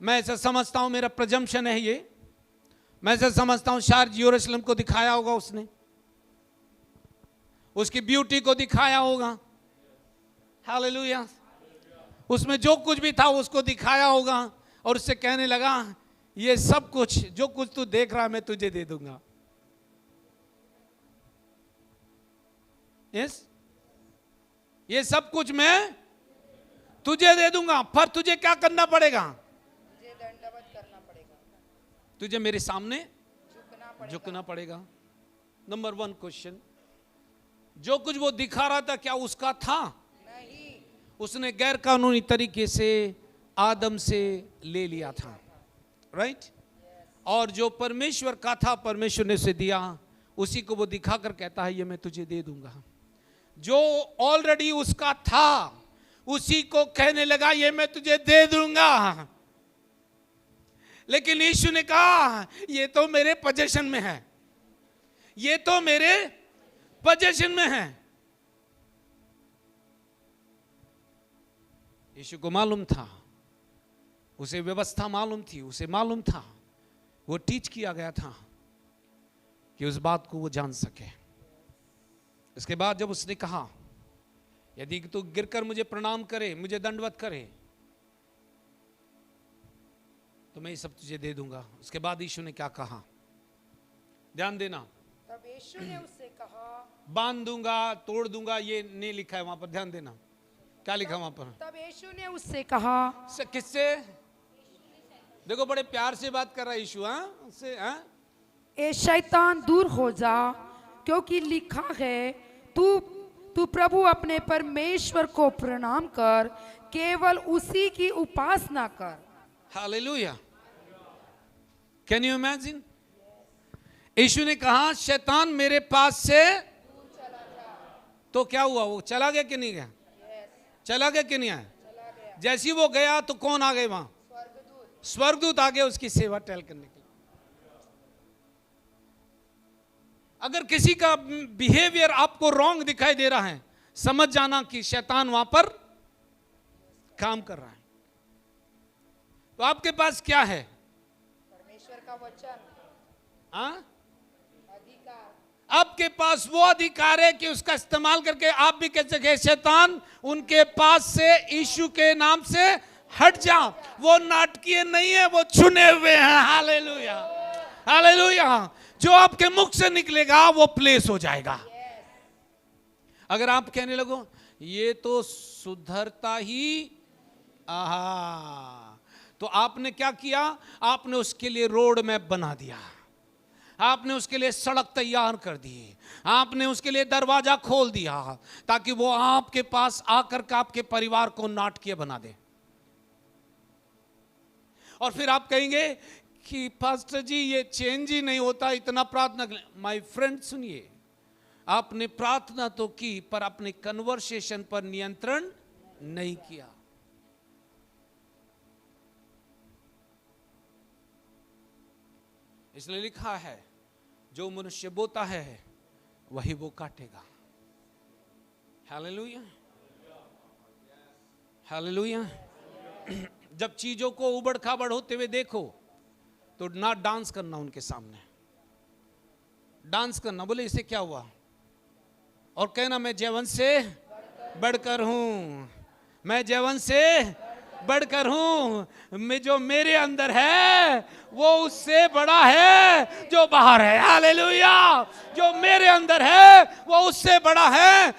मैं ऐसा समझता हूं, मेरा प्रजम्पशन है ये, मैं ऐसा समझता हूं शायद यरूशलेम को दिखाया होगा उसने, उसकी ब्यूटी को दिखाया होगा। हालेलुया। उसमें जो कुछ भी था उसको दिखाया होगा और उससे कहने लगा ये सब कुछ जो कुछ तू देख रहा है मैं तुझे दे दूंगा। यस, ये सब कुछ मैं तुझे दे दूंगा, पर तुझे क्या करना पड़ेगा? मुझे दंडवत करना पड़ेगा, तुझे मेरे सामने झुकना पड़ेगा। नंबर 1 क्वेश्चन, जो कुछ वो दिखा रहा था क्या उसका था? नहीं। उसने गैर कानूनी तरीके से आदम से ले लिया था, राइट। और जो परमेश्वर का था परमेश्वर ने उसे दिया, उसी को वो दिखाकर कहता है ये मैं तुझे दे दूंगा। जो ऑलरेडी उसका था उसी को कहने लगा ये मैं तुझे दे दूंगा। लेकिन यीशु ने कहा ये तो मेरे पोजीशन में है, ये तो मेरे पोजीशन में है। यीशु को मालूम था, उसे व्यवस्था मालूम थी, उसे मालूम था, वो टीच किया गया था कि उस बात को वो जान सके। इसके बाद जब उसने कहा यदि तू गिरकर मुझे प्रणाम करे, मुझे दंडवत करे, तो मैं ये सब तुझे दे दूंगा। उसके बाद यीशु ने क्या कहा? ध्यान देना। तब यीशु ने उससे कहा, बांध दूंगा, तोड़ दूंगा, ये नहीं लिखा है वहां पर, ध्यान देना क्या लिखा वहां पर। तब यीशु ने उससे कहा, किससे? देखो बड़े प्यार से बात कर रहा है यीशु, उससे, ए शैतान दूर हो जा, क्योंकि लिखा है तू प्रभु अपने परमेश्वर को प्रणाम कर, केवल उसी की उपासना कर। Hallelujah. Can you imagine? Yeshu ने कहा शैतान मेरे पास से तो क्या हुआ? वो चला गया कि नहीं गया? चला गया कि नहीं आया? जैसे वो गया तो कौन आ गए वहां? स्वर्गदूत आ गए उसकी सेवा टहल करने के लिए। अगर किसी का बिहेवियर आपको रॉन्ग दिखाई दे रहा है, समझ जाना कि शैतान वहां पर काम कर रहा है। तो आपके पास क्या है? परमेश्वर का वचन, हाँ, अधिकार। आपके पास वो अधिकार है कि उसका इस्तेमाल करके आप भी कह सके, शैतान उनके पास से यीशु के नाम से हट जा। वो नाटकीय नहीं है, वो चुने हुए हैं। Hallelujah, hallelujah. जो आपके मुख से निकलेगा वो प्लेस हो जाएगा। अगर आप कहने लगो ये तो सुधरता ही, आहा, तो आपने क्या किया? आपने उसके लिए रोड मैप बना दिया, आपने उसके लिए सड़क तैयार कर दी, आपने उसके लिए दरवाजा खोल दिया ताकि वो आपके पास आकर के आपके परिवार को नाटकीय बना दे। और फिर आप कहेंगे कि पास्टर जी ये चेंज ही नहीं होता, इतना प्रार्थना। माय फ्रेंड सुनिए, आपने प्रार्थना तो की पर अपने कन्वर्सेशन पर नियंत्रण नहीं किया। इसलिए लिखा है जो मनुष्य बोता है वही वो काटेगा। Hallelujah, hallelujah. जब चीजों को उबड़ खाबड़ होते हुए देखो तो ना डांस करना उनके सामने, डांस करना, बोले इसे क्या हुआ, और कहना मैं जैवन से बढ़कर हूं, मैं जैवन से बढ़कर हूं, मैं जो मेरे अंदर है वो उससे बड़ा है जो बाहर है। हालेलुया, जो मेरे अंदर है वो उससे बड़ा है,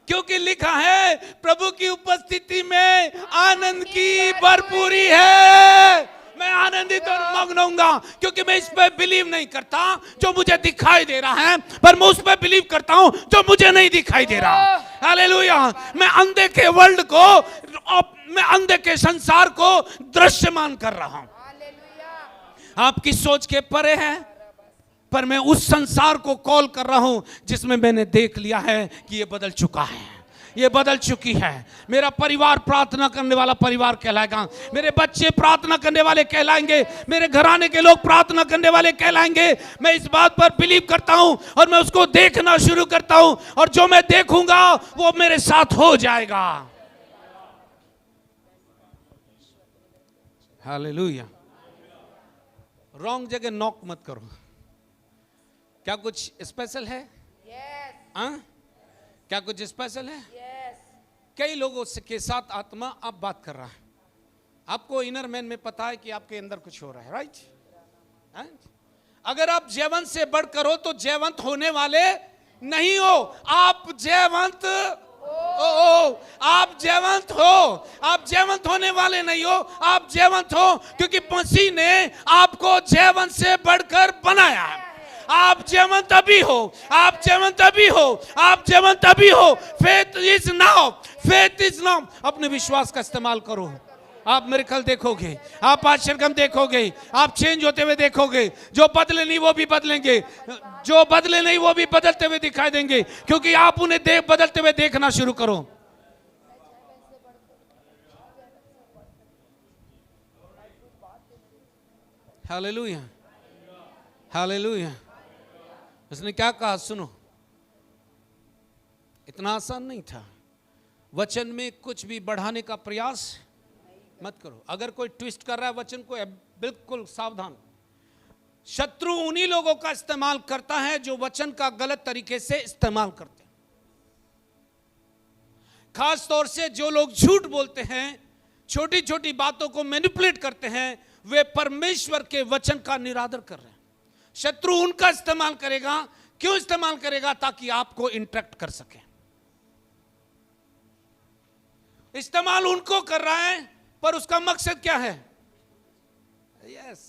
क्योंकि लिखा है प्रभु की उपस्थिति में आनंद की भरपूरी है। मैं आनंदित और मग्न होऊंगा, क्योंकि मैं इस पे बिलीव नहीं करता जो मुझे दिखाई दे रहा है, पर मैं उस पे बिलीव करता हूं जो मुझे नहीं दिखाई दे रहा। हालेलुया। मैं अंधे के वर्ल्ड को, मैं अंधे के संसार को दृश्यमान कर रहा हूं। आपकी सोच के परे है, पर मैं उस संसार को कॉल कर रहा हूं जिसमें मैंने देख लिया है कि ये बदल चुका है, ये बदल चुकी है। मेरा परिवार प्रार्थना करने वाला परिवार कहलाएगा, मेरे बच्चे प्रार्थना करने वाले कहलाएंगे, मेरे घराने के लोग प्रार्थना करने वाले कहलाएंगे। मैं इस बात पर बिलीव करता हूं और मैं उसको देखना शुरू करता हूं, और जो मैं देखूंगा वो मेरे साथ हो जाएगा। हालेलुया। रॉन्ग जगह नॉक मत करो। क्या कुछ स्पेशल है? yes. क्या कुछ स्पेशल है? yes. कई लोगों के साथ आत्मा आप बात कर रहा है, आपको इनर मैन में पता है कि आपके अंदर कुछ हो रहा है, राइट? अगर आप जयवंत से बढ़कर हो तो जयवंत होने वाले नहीं हो, आप जयवंत आप जयवंत हो, आप जयवंत होने वाले नहीं हो, आप जयवंत हो क्योंकि मसीह ने आपको जयवंत से बढ़कर बनाया है। आप जयवंत अभी हो, आप जयवंत अभी हो, आप जयवंत अभी हो। Faith is now, faith is now. अपने विश्वास का इस्तेमाल करो, आप मिरेकल देखोगे, आप आश्चर्य देखोगे, आप चेंज होते हुए देखोगे। जो बदले नहीं वो भी बदलेंगे, जो बदले नहीं वो भी बदलते हुए दिखाई देंगे, क्योंकि आप उन्हें बदलते हुए देखना शुरू करो। Hallelujah, hallelujah. उसने क्या कहा सुनो, इतना आसान नहीं था। वचन में कुछ भी बढ़ाने का प्रयास मत करो। अगर कोई ट्विस्ट कर रहा है वचन को, बिल्कुल सावधान। शत्रु उन्हीं लोगों का इस्तेमाल करता है जो वचन का गलत तरीके से इस्तेमाल करते हैं। खास तौर से जो लोग झूठ बोलते हैं, छोटी छोटी बातों को मैनिपुलेट करते हैं, वे परमेश्वर के वचन का निरादर कर रहे हैं। शत्रु उनका इस्तेमाल करेगा। क्यों इस्तेमाल करेगा? ताकि आपको इंटरेक्ट कर सके। इस्तेमाल उनको कर रहा है, पर उसका मकसद क्या है? यस,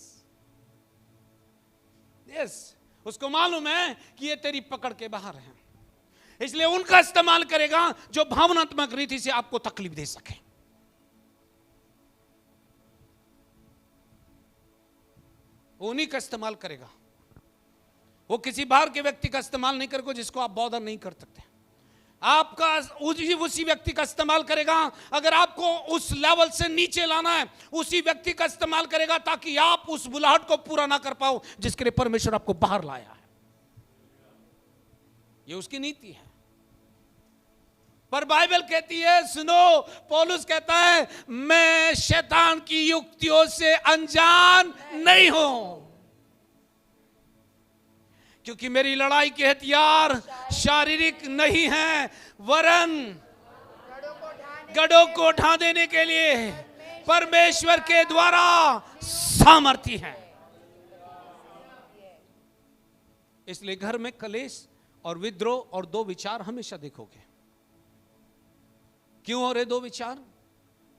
यस, उसको मालूम है कि ये तेरी पकड़ के बाहर है, इसलिए उनका इस्तेमाल करेगा जो भावनात्मक रीति से आपको तकलीफ दे सके। उन्हीं का इस्तेमाल करेगा। वो किसी बाहर के व्यक्ति का इस्तेमाल नहीं करेगा जिसको आप बॉदर नहीं कर सकते। आपका उसी व्यक्ति का इस्तेमाल करेगा। अगर आपको उस लेवल से नीचे लाना है, उसी व्यक्ति का इस्तेमाल करेगा ताकि आप उस बुलाहट को पूरा ना कर पाओ जिसके लिए परमेश्वर आपको बाहर लाया है। ये उसकी नीति है। पर बाइबल कहती है, सुनो, पौलुस कहता है, मैं शैतान की युक्तियों से अनजान नहीं हूं, क्योंकि मेरी लड़ाई के हथियार शारीरिक नहीं हैं, वरन गढ़ों को ढा देने के लिए परमेश्वर के द्वारा सामर्थी है। इसलिए घर में कलेश और विद्रोह और दो विचार हमेशा देखोगे। क्यों हो रहे दो विचार?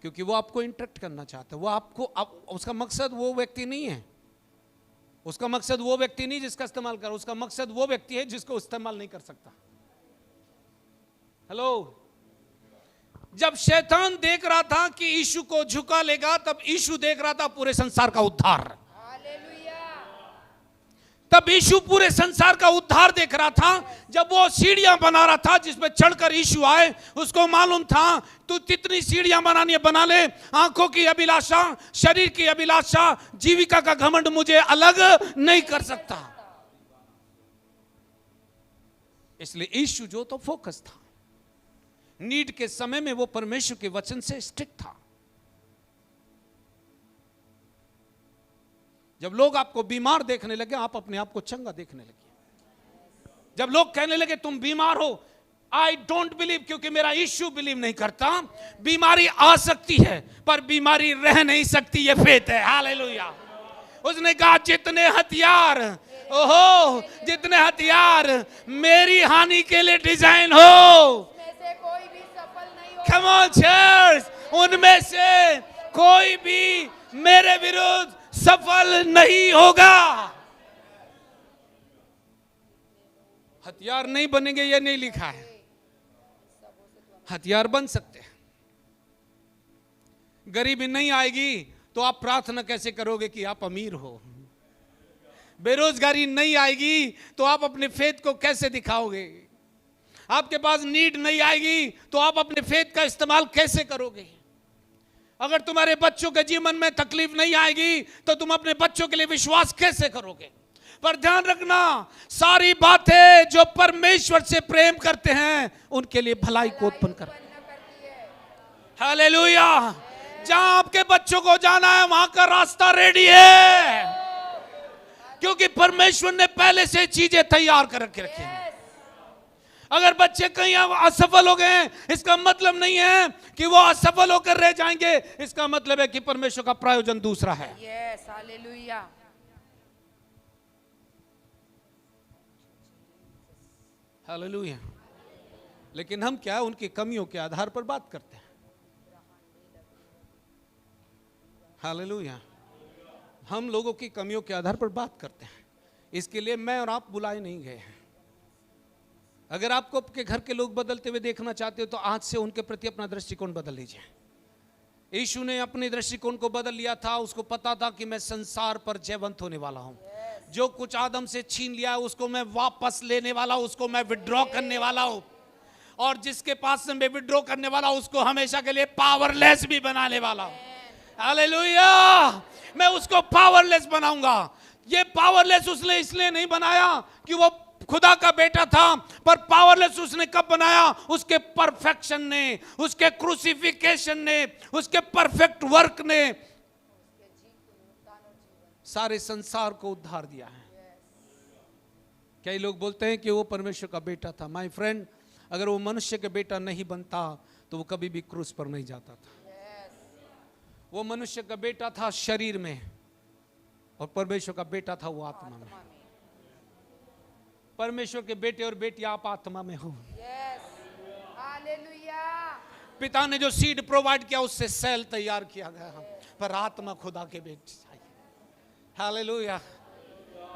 क्योंकि वो आपको इंटरेक्ट करना चाहता है। वो आपको उसका मकसद वो व्यक्ति नहीं है, उसका मकसद वो व्यक्ति नहीं जिसका इस्तेमाल कर, उसका मकसद वो व्यक्ति है जिसको इस्तेमाल नहीं कर सकता। हेलो, जब शैतान देख रहा था कि यीशु को झुका लेगा, तब यीशु देख रहा था पूरे संसार का उद्धार। तब यीशु पूरे संसार का उद्धार देख रहा था। जब वो सीढ़ियां बना रहा था जिसमें चढ़कर यीशु आए, उसको मालूम था तू जितनी सीढ़ियां बनानी है बना ले, आंखों की अभिलाषा, शरीर की अभिलाषा, जीविका का घमंड मुझे अलग नहीं कर सकता। इसलिए यीशु जो तो फोकस था, नीड के समय में वो परमेश्वर के वचन से स्टिक था। जब लोग आपको बीमार देखने लगे, आप अपने आप को चंगा देखने लगे। जब लोग कहने लगे तुम बीमार हो, आई डोंट बिलीव, क्योंकि मेरा यीशु बिलीव नहीं करता। बीमारी आ सकती है पर बीमारी रह नहीं सकती, ये फेथ है। हालेलुया। उसने कहा जितने हथियार, ओहो, जितने हथियार मेरी हानि के लिए डिजाइन हो, कोई भी सफल नहीं हो। कम ऑन चर्च, उनमें से कोई भी मेरे विरुद्ध सफल नहीं होगा। हथियार नहीं बनेंगे ये नहीं लिखा है, हथियार बन सकते हैं। गरीबी नहीं आएगी तो आप प्रार्थना कैसे करोगे कि आप अमीर हो? बेरोजगारी नहीं आएगी तो आप अपने फेथ को कैसे दिखाओगे? आपके पास नीड नहीं आएगी तो आप अपने फेथ का इस्तेमाल कैसे करोगे? अगर तुम्हारे बच्चों के जीवन में तकलीफ नहीं आएगी तो तुम अपने बच्चों के लिए विश्वास कैसे करोगे? पर ध्यान रखना, सारी बातें जो परमेश्वर से प्रेम करते हैं उनके लिए भलाई को उत्पन्न करती है। हालेलुया। जहां आपके बच्चों को जाना है वहां का रास्ता रेडी है, क्योंकि परमेश्वर ने पहले से चीजें तैयार कर रखी हैं। अगर बच्चे कहीं असफल हो गए, इसका मतलब नहीं है कि वो असफल होकर रह जाएंगे, इसका मतलब है कि परमेश्वर का प्रायोजन दूसरा है। Yes, hallelujah. हालेलुया। लेकिन हम क्या उनकी कमियों के आधार पर बात करते हैं। हालेलुया। हम लोगों की कमियों के आधार पर बात करते हैं। इसके लिए मैं और आप बुलाए नहीं गए हैं। अगर आपको आपके घर के लोग बदलते हुए देखना चाहते हो तो आज से उनके प्रति अपना दृष्टिकोण बदल लीजिए। यीशु ने अपने दृष्टिकोण को बदल लिया था। उसको पता था कि मैं संसार पर जयवंत होने वाला हूं। जो कुछ आदम से छीन लिया उसको मैं वापस लेने वाला हूं, उसको मैं विड्रॉ करने वाला हूं। और जिसके पास से मैं विड्रॉ करने वाला हूं उसको हमेशा के लिए पावरलेस भी बनाने वाला हूं। हालेलुया। मैं उसको पावरलेस बनाऊंगा। ये पावरलेस उसने इसलिए नहीं बनाया कि वो खुदा का बेटा था, पर पावरलेस उसने कब बनाया? उसके परफेक्शन ने, उसके क्रूसिफिकेशन ने, उसके परफेक्ट वर्क ने सारे संसार को उद्धार दिया है। कई लोग बोलते हैं कि वो परमेश्वर का बेटा था। माय फ्रेंड, अगर वो मनुष्य के बेटा नहीं बनता तो वो कभी भी क्रूस पर नहीं जाता था। वो मनुष्य का बेटा था शरीर में, और परमेश्वर का बेटा था वो आत्मा में। परमेश्वर के बेटे और बेटी आप आत्मा में हो। पिता ने जो सीड प्रोवाइड किया उससे सेल तैयार किया गया, पर आत्मा खुदा के बेटे चाहिए। हालेलुया।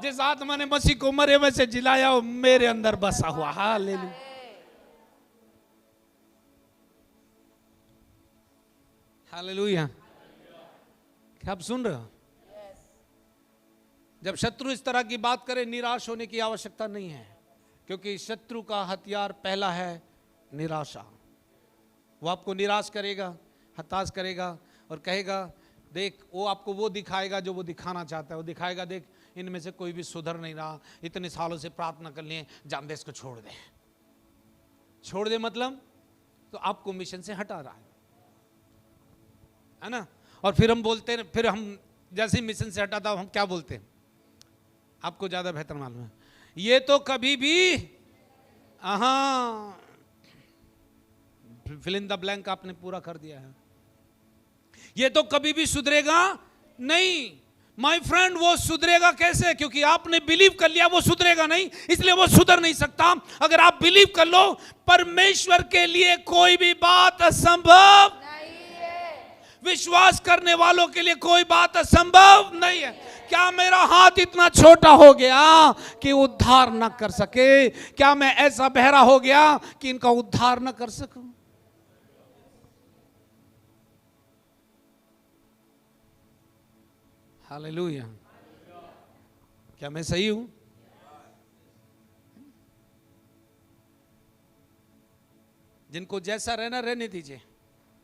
जिस आत्मा ने मसीह को मरे में से जिलाया वो मेरे अंदर बसा हुआ। हालेलुया। हालेलुया। क्या आप सुन रहे हो? जब शत्रु इस तरह की बात करे, निराश होने की आवश्यकता नहीं है, क्योंकि शत्रु का हथियार पहला है निराशा। वो आपको निराश करेगा, हताश करेगा और कहेगा देख, वो आपको वो दिखाएगा जो वो दिखाना चाहता है। वो दिखाएगा देख, इनमें से कोई भी सुधर नहीं रहा, इतने सालों से प्रार्थना कर लिए, जान दे इसको, छोड़ दे। छोड़ दे मतलब तो आपको मिशन से हटा रहा है ना। और फिर हम बोलते हैं, फिर हम जैसे मिशन से हटाता हम क्या बोलते हैं, आपको ज्यादा बेहतर मालूम है, ये तो कभी भी फिल इन द ब्लैंक आपने पूरा कर दिया है, ये तो कभी भी सुधरेगा नहीं। माय फ्रेंड, वो सुधरेगा कैसे? क्योंकि आपने बिलीव कर लिया वो सुधरेगा नहीं, इसलिए वो सुधर नहीं सकता। अगर आप बिलीव कर लो, परमेश्वर के लिए कोई भी बात असंभव नहीं है। विश्वास करने वालों के लिए कोई बात असंभव नहीं है। क्या मेरा हाथ इतना छोटा हो गया कि उद्धार न कर सके? क्या मैं ऐसा बहरा हो गया कि इनका उद्धार न कर सकूं? हालेलुया। क्या मैं सही हूं? जिनको जैसा रहना रहने दीजिए,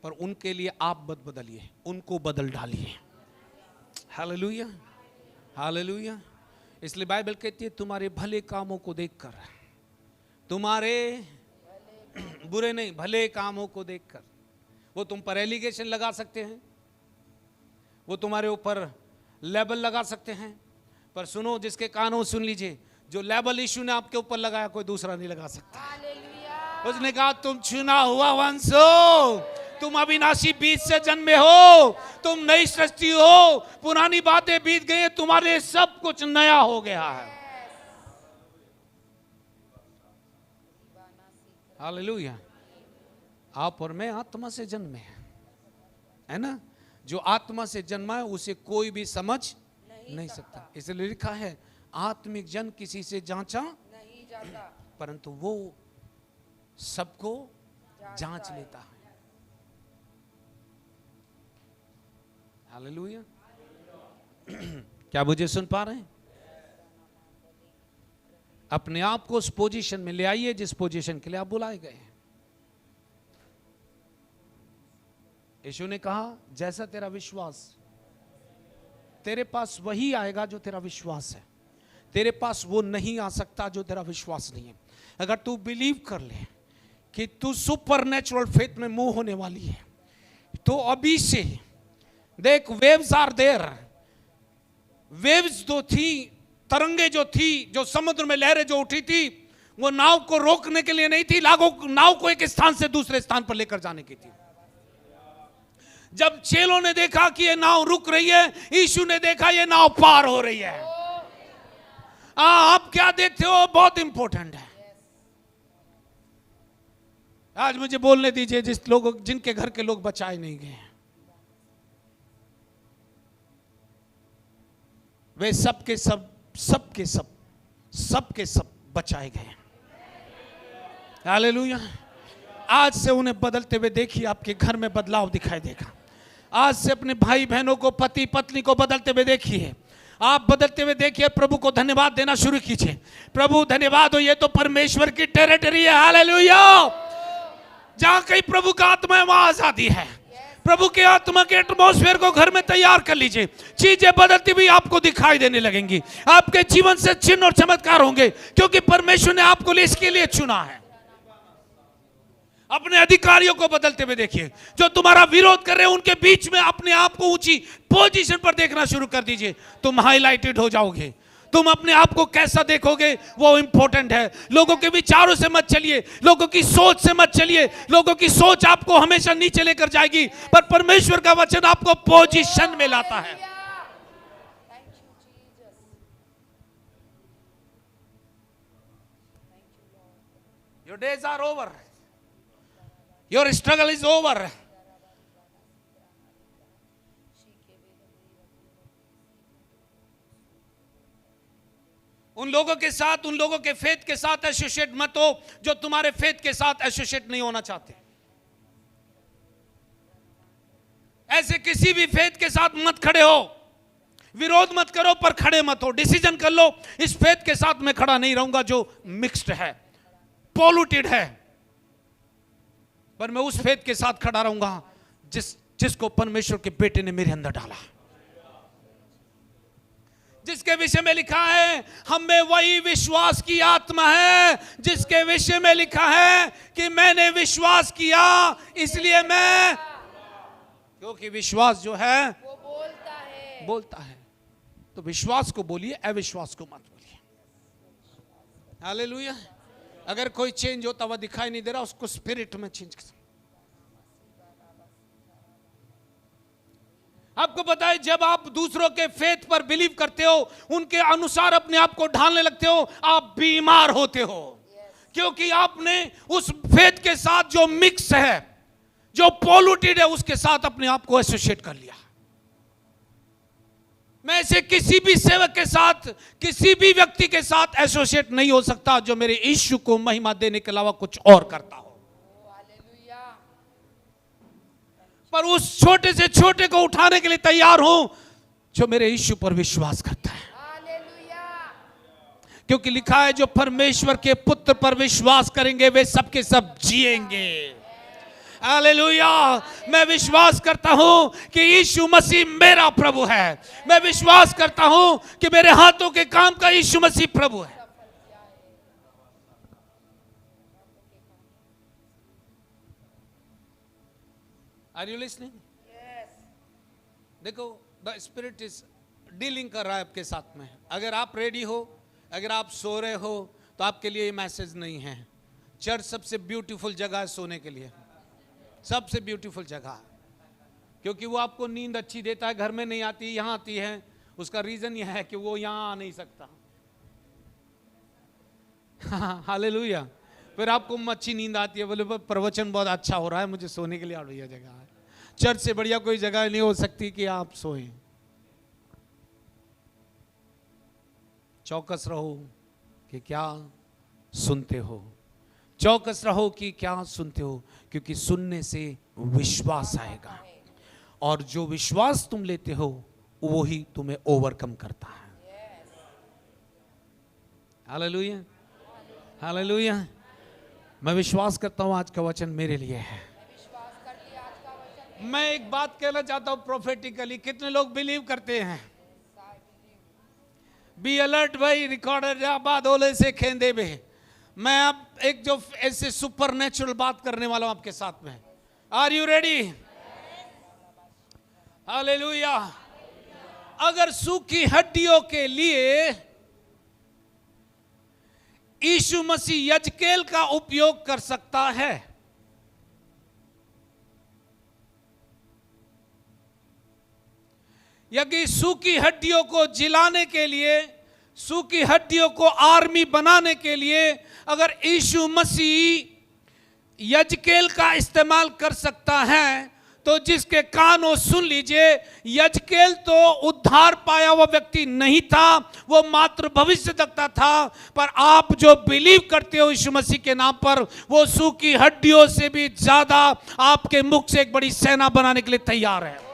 पर उनके लिए आप मत बदलिए, उनको बदल डालिए। Hallelujah, hallelujah. इसलिए बाइबल कहती है तुम्हारे भले कामों को देखकर, तुम्हारे बुरे नहीं भले कामों को देखकर, वो तुम पर एलिगेशन लगा सकते हैं, वो तुम्हारे ऊपर लेबल लगा सकते हैं, पर सुनो, जिसके कानों सुन लीजिए, जो लेबल यीशु ने आपके ऊपर लगाया कोई दूसरा नहीं लगा सकता। उसने कहा तुम चुना हुआ वंश हो, तुम अविनाशी बीज से जन्मे हो, तुम नई सृष्टि हो, पुरानी बातें बीत गई, तुम्हारे सब कुछ नया हो गया है। हालेलुया। आप और मैं आत्मा से जन्मे हैं, है ना। जो आत्मा से जन्मा है उसे कोई भी समझ नहीं सकता। इसलिए लिखा है आत्मिक जन किसी से जांचा नहीं जाता, परंतु वो सबको जांच लेता है। हालेलुया। क्या मुझे सुन पा रहे हैं? अपने आप को उस पोजीशन में ले आइए जिस पोजीशन के लिए आप बुलाए गए हैं। यीशु ने कहा जैसा तेरा विश्वास, तेरे पास वही आएगा जो तेरा विश्वास है। तेरे पास वो नहीं आ सकता जो तेरा विश्वास नहीं है। अगर तू बिलीव कर ले कि तू सुपरनेचुरल फेथ में मूव होने वाली है, तो अभी से देख, वेव्स आर देयर। वेव्स जो थी, तरंगे जो थी, जो समुद्र में लहरें जो उठी थी, वो नाव को रोकने के लिए नहीं थी, नाव को एक स्थान से दूसरे स्थान पर लेकर जाने की थी। जब चेलों ने देखा कि ये नाव रुक रही है, यीशु ने देखा ये नाव पार हो रही है। आप क्या देखते हो बहुत इंपॉर्टेंट है। आज मुझे बोलने दीजिए जिनके घर के लोग बचाए नहीं गए, वे सबके सब बचाए गए। हालेलुया। आज से उन्हें बदलते हुए देखिए, आपके घर में बदलाव दिखाई देगा। आज से अपने भाई बहनों को, पति पत्नी को बदलते हुए देखिए, आप बदलते हुए देखिए। प्रभु को धन्यवाद देना शुरू कीजिए। प्रभु धन्यवाद हो, ये तो परमेश्वर की टेरिटरी है। हालेलुया। जहां कहीं प्रभु का आत्मा है वहां आजादी है। प्रभु के आत्मा के एटमॉस्फेयर को घर में तैयार कर लीजिए, चीजें बदलती हुई आपको दिखाई देने लगेंगी। आपके जीवन से चिन्ह और चमत्कार होंगे, क्योंकि परमेश्वर ने आपको इसके लिए चुना है। अपने अधिकारियों को बदलते हुए देखिए, जो तुम्हारा विरोध कर रहे हैं उनके बीच में अपने आप को ऊंची पोजीशन पर देखना शुरू कर दीजिए। तुम हाईलाइटेड हो जाओगे। तुम अपने आप को कैसा देखोगे वो इंपॉर्टेंट है। लोगों के विचारों से मत चलिए, लोगों की सोच से मत चलिए। लोगों की सोच आपको हमेशा नीचे लेकर जाएगी, पर परमेश्वर का वचन आपको पोजीशन में लाता है। Your days are over. Your struggle is over. उन लोगों के साथ, उन लोगों के फेथ के साथ एसोसिएट मत हो जो तुम्हारे फेथ के साथ एसोसिएट नहीं होना चाहते। ऐसे किसी भी फेथ के साथ मत खड़े हो। विरोध मत करो पर खड़े मत हो। डिसीजन कर लो, इस फेथ के साथ मैं खड़ा नहीं रहूंगा जो मिक्स्ड है, पॉल्यूटेड है। पर मैं उस फेथ के साथ खड़ा रहूंगा जिसको परमेश्वर के बेटे ने मेरे अंदर डाला, जिसके विषय में लिखा है हम में वही विश्वास की आत्मा है, जिसके विषय में लिखा है कि मैंने विश्वास किया इसलिए मैं, क्योंकि विश्वास जो है वो बोलता है। तो विश्वास को बोलिए, अविश्वास को मत बोलिए। हालेलुया। अगर कोई चेंज होता हुआ दिखाई नहीं दे रहा, उसको स्पिरिट में चेंज कर। आपको पता है जब आप दूसरों के फेथ पर बिलीव करते हो, उनके अनुसार अपने आप को ढालने लगते हो, आप बीमार होते हो, क्योंकि आपने उस फेथ के साथ जो मिक्स है, जो पॉल्यूटेड है, उसके साथ अपने आप को एसोसिएट कर लिया। मैं ऐसे किसी भी सेवक के साथ, किसी भी व्यक्ति के साथ एसोसिएट नहीं हो सकता जो मेरे यीशु को महिमा देने के अलावा कुछ और करता हो। पर उस छोटे से छोटे को उठाने के लिए तैयार हूं जो मेरे यीशु पर विश्वास करता है, क्योंकि लिखा है जो परमेश्वर के पुत्र पर विश्वास करेंगे वे सबके सब जिएंगे। हालेलुया। मैं विश्वास करता हूं कि यीशु मसीह मेरा प्रभु है। मैं विश्वास करता हूं कि मेरे हाथों के काम का यीशु मसीह प्रभु है। Are you listening? Yes. देखो, द स्पिरिट इज डीलिंग कर रहा है आपके साथ में। अगर आप रेडी हो, अगर आप सो रहे हो, तो आपके लिए ये मैसेज नहीं है। चर्च सबसे ब्यूटीफुल जगह है सोने के लिए, सबसे ब्यूटीफुल जगह, क्योंकि वो आपको नींद अच्छी देता है। घर में नहीं आती, यहाँ आती है। उसका रीजन यह है कि वो यहाँ आ नहीं सकता। हालेलुया। फिर आपको अच्छी नींद आती है, बोले प्रवचन बहुत अच्छा हो रहा है, मुझे सोने के लिए और बढ़िया जगह है। चर्च से बढ़िया कोई जगह नहीं हो सकती कि आप सोएं। चौकस रहो कि क्या सुनते हो, चौकस रहो कि क्या सुनते हो, क्योंकि सुनने से विश्वास आएगा, और जो विश्वास तुम लेते हो वो ही तुम्हें ओवरकम करता है। Hallelujah, hallelujah. मैं विश्वास करता हूं आज का वचन मेरे लिए है। मैं एक बात कहना चाहता हूं प्रोफेटिकली। कितने लोग बिलीव करते हैं? बी अलर्ट भाई, रिकॉर्डर बात होले से खेंदे में। मैं अब एक जो ऐसे सुपर नेचुरल बात करने वाला हूं आपके साथ में। Are you ready? हालेलुया। अगर सूखी हड्डियों के लिए यीशु मसीह यजकेल का उपयोग कर सकता है, यदि सूखी हड्डियों को जिलाने के लिए, सूखी हड्डियों को आर्मी बनाने के लिए अगर यीशु मसीह यजकेल का इस्तेमाल कर सकता है, तो जिसके कान हो सुन लीजिए। यजकेल तो उद्धार पाया हुआ व्यक्ति नहीं था, वो मात्र भविष्य देखता था। पर आप जो बिलीव करते हो यीशु मसीह के नाम पर, वो सूखी हड्डियों से भी ज्यादा आपके मुख से एक बड़ी सेना बनाने के लिए तैयार है।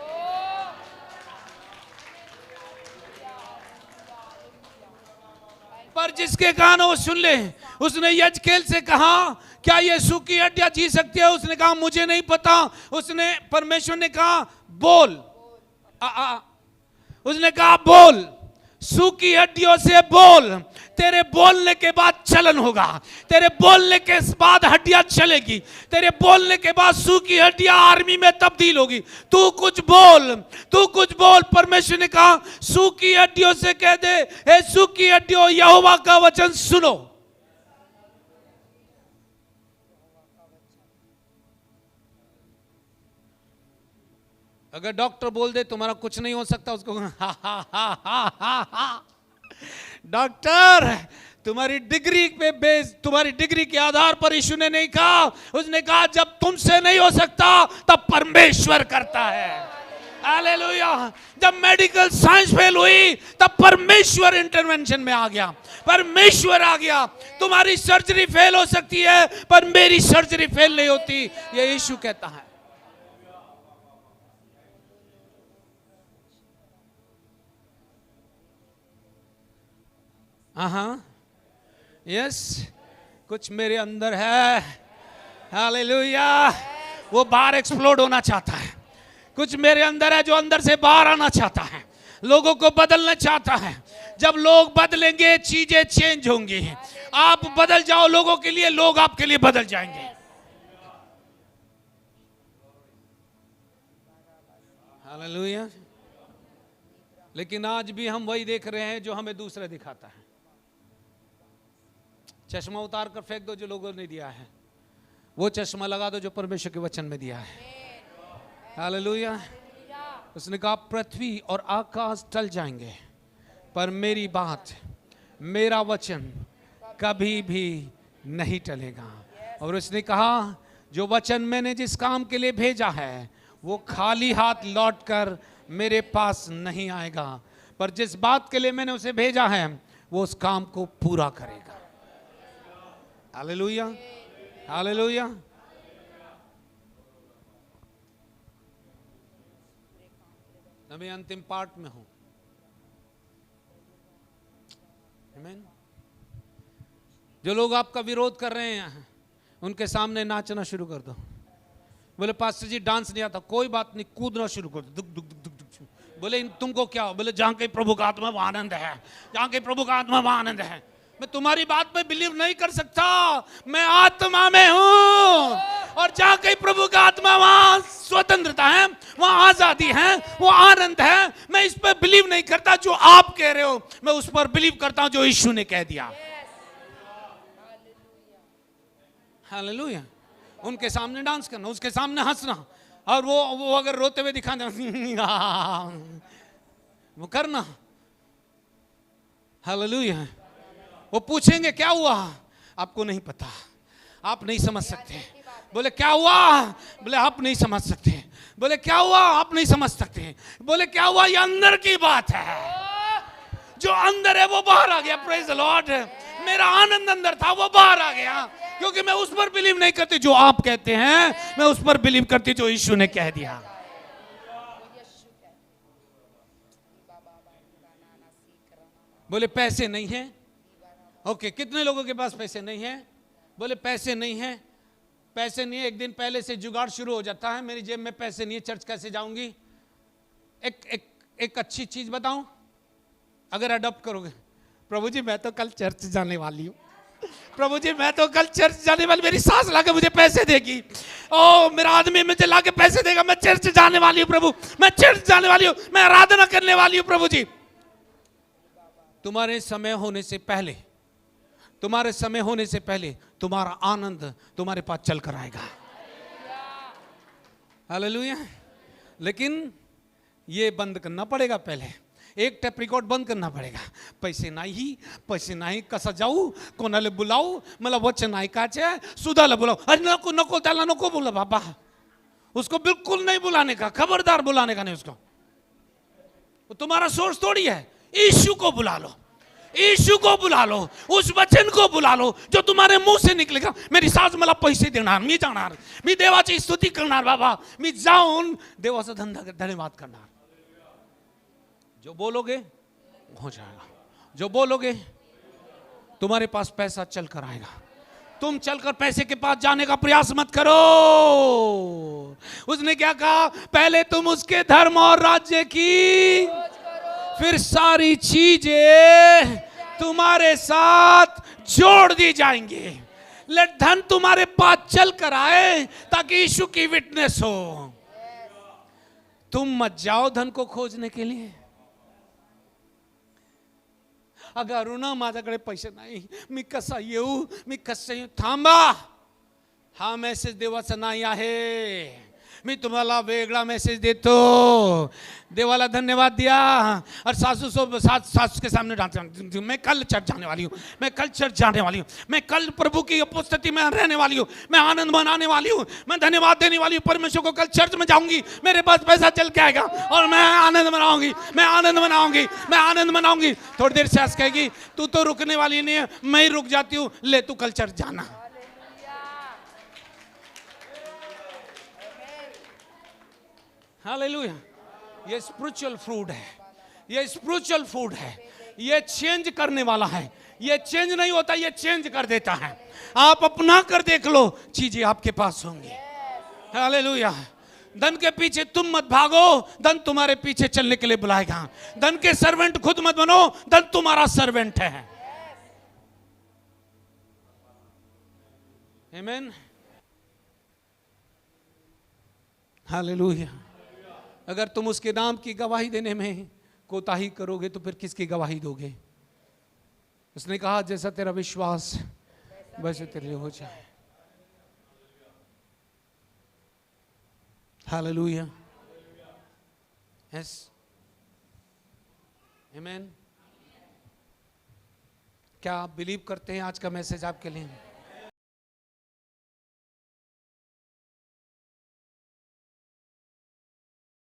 पर जिसके कान हो सुन ले। उसने यजकेल से कहा क्या ये सूखी हड्डियां जी सकती है? उसने कहा मुझे नहीं पता। उसने, परमेश्वर ने कहा बोल। उसने कहा बोल, सूखी हड्डियों से बोल। तेरे बोलने के बाद चलन होगा, तेरे बोलने के बाद हड्डियां चलेगी, तेरे बोलने के बाद सूखी हड्डियां आर्मी में तब्दील होगी। तू कुछ बोल, तू कुछ बोल। परमेश्वर ने कहा सूखी हड्डियों से कह दे, हे सूखी हड्डियों यहोवा का वचन सुनो। अगर डॉक्टर बोल दे तुम्हारा कुछ नहीं हो सकता, उसको डॉक्टर तुम्हारी डिग्री पे बेस, तुम्हारी डिग्री के आधार पर यीशु ने नहीं कहा। उसने कहा जब तुमसे नहीं हो सकता तब परमेश्वर करता है। हालेलुया। जब मेडिकल साइंस फेल हुई तब परमेश्वर इंटरवेंशन में आ गया, परमेश्वर आ गया। तुम्हारी सर्जरी फेल हो सकती है पर मेरी सर्जरी फेल नहीं होती, ये यीशु कहता है। हाँ, यस, कुछ मेरे अंदर है। हालेलुया। वो बाहर एक्सप्लोड होना चाहता है। कुछ मेरे अंदर है जो अंदर से बाहर आना चाहता है, लोगों को बदलना चाहता है। जब लोग बदलेंगे चीजें चेंज होंगी। आप बदल जाओ लोगों के लिए, लोग आपके लिए बदल जाएंगे। हालेलुया। लेकिन आज भी हम वही देख रहे हैं जो हमें दूसरा दिखाता है। चश्मा उतार कर फेंक दो जो लोगों ने दिया है, वो चश्मा लगा दो जो परमेश्वर के वचन में दिया है। हालेलुया। उसने कहा पृथ्वी और आकाश टल जाएंगे पर मेरी बात, मेरा वचन कभी भी नहीं टलेगा। और उसने कहा जो वचन मैंने जिस काम के लिए भेजा है वो खाली हाथ लौटकर मेरे पास नहीं आएगा, पर जिस बात के लिए मैंने उसे भेजा है वो उस काम को पूरा करेगा। Hallelujah, hallelujah. मैं अंतिम पार्ट में हूं। आमीन। जो लोग आपका विरोध कर रहे हैं उनके सामने नाचना शुरू कर दो। बोले पास्टर जी डांस नहीं आता, कोई बात नहीं, कूदना शुरू कर दो, दुक दुक दुक दुक दुक। बोले तुमको क्या हो? बोले जहां कहीं प्रभु का आत्मा वहां आनंद है, जहां कहीं प्रभु का आत्मा वहां आनंद है। मैं तुम्हारी बात पे बिलीव नहीं कर सकता, मैं आत्मा में हूं, और जहां कहीं प्रभु का आत्मा वहां स्वतंत्रता है, वहां आजादी है, वो आनंद है। मैं इस पर बिलीव नहीं करता जो आप कह रहे हो, मैं उस पर बिलीव करता हूं जो यीशु ने कह दिया। हालेलुया। उनके सामने डांस करना, उसके सामने हंसना, और वो अगर रोते हुए दिखाना वो करना। हालेलुया। वो पूछेंगे क्या हुआ, आपको नहीं पता, आप नहीं समझ सकते। बोले क्या हुआ? बोले आप नहीं समझ सकते। बोले क्या हुआ? आप नहीं समझ सकते। बोले क्या हुआ? ये अंदर की बात है, जो अंदर है वो बाहर आ गया। Praise the Lord. मेरा आनंद अंदर था, वो बाहर आ गया, क्योंकि मैं उस पर बिलीव नहीं करती जो आप कहते हैं, मैं उस पर बिलीव करती जो यीशु ने कह दिया। बोले पैसे नहीं है। ओके, कितने लोगों के पास पैसे नहीं है? बोले पैसे नहीं है, पैसे नहीं है। एक दिन पहले से जुगाड़ शुरू हो जाता है, मेरी जेब में पैसे नहीं है, चर्च कैसे जाऊंगी? एक अच्छी चीज बताऊं, अगर अडॉप्ट करोगे, प्रभु जी मैं तो कल चर्च जाने वाली हूँ, प्रभु जी मैं तो कल चर्च जाने वाली, मेरी सास लाके मुझे पैसे देगी, ओ मेरा आदमी मुझे लाके पैसे देगा, मैं चर्च जाने वाली हूँ प्रभु, मैं चर्च जाने वाली हूँ, मैं आराधना करने वाली हूँ प्रभु जी। तुम्हारे समय होने से पहले, तुम्हारे समय होने से पहले तुम्हारा आनंद तुम्हारे पास चल कर आएगा। हालेलुया। लेकिन ये बंद करना पड़ेगा, पहले एक टेप रिकॉर्ड बंद करना पड़ेगा। पैसे नाही कसा जाऊ, कोणाला बुलाऊ, मला वचन ऐकायचे, सुधाला बुलाऊ। अरे नको नको, त्याला नको बोला बाबा, उसको बिल्कुल नहीं बुलाने का, खबरदार बुलाने का नहीं उसको। वो तुम्हारा सोर्स थोड़ी है। यीशु को बुला लो, यीशु को बुला लो, उस वचन को बुला लो जो तुम्हारे मुंह से निकलेगा। मेरी सास मला पैसे देणार, मी जाणार, मी देवाची स्तुती करणार बाबा, मी जाऊन देवाचा धन्यवाद करणार। जो बोलोगे हो जाएगा, जो बोलोगे तुम्हारे पास पैसा चल कर आएगा। तुम चलकर पैसे के पास जाने का प्रयास मत करो। उसने क्या कहा? पहले तुम उसके धर्म और राज्य की, फिर सारी चीजें तुम्हारे साथ जोड़ दी जाएंगी। लेट धन तुम्हारे पास चल कर आए ताकि यीशु की विटनेस हो। तुम मत जाओ धन को खोजने के लिए। अगर ना माझ्याकडे पैसे नाही, मी कसा येऊ, मी कसं येऊ? थांबा, हा मेसेज देवाचा नाही आहे। मी तुम्हाला वेगळा मेसेज देतो। देवाला धन्यवाद दिया और सासू के सामने डांटता, मैं कल चर्च जाने वाली हूँ, मैं कल चर्च जाने वाली हूँ, मैं कल प्रभु की उपस्थिति में रहने वाली हूँ, मैं आनंद मनाने वाली हूँ, मैं धन्यवाद देने वाली हूँ परमेश्वर को। कल चर्च में जाऊंगी, मेरे पास पैसा चल के आएगा और मैं आनंद मनाऊंगी, मैं आनंद मनाऊंगी, मैं आनंद मनाऊंगी। थोड़ी देर सास कहेगी तू तो रुकने वाली नहीं है, मैं ही रुक जाती हूँ, ले तू कल चर्च जाना। हालेलुया। ये स्पिरिचुअल फूड है, ये स्पिरिचुअल फूड है, ये चेंज करने वाला है। ये चेंज नहीं होता, ये चेंज कर देता है। आप अपना कर देख लो, चीजें आपके पास होंगी। हालेलुया। धन के पीछे तुम मत भागो, धन तुम्हारे पीछे चलने के लिए बुलाएगा। धन के सर्वेंट खुद मत बनो, धन तुम्हारा सर्वेंट है। आमीन। हालेलुया। अगर तुम उसके नाम की गवाही देने में कोताही करोगे तो फिर किसकी गवाही दोगे? उसने कहा जैसा तेरा विश्वास वैसे तेरे लिए हो जाए। हालेलुया। यस, आमीन। क्या आप बिलीव करते हैं आज का मैसेज आपके लिए?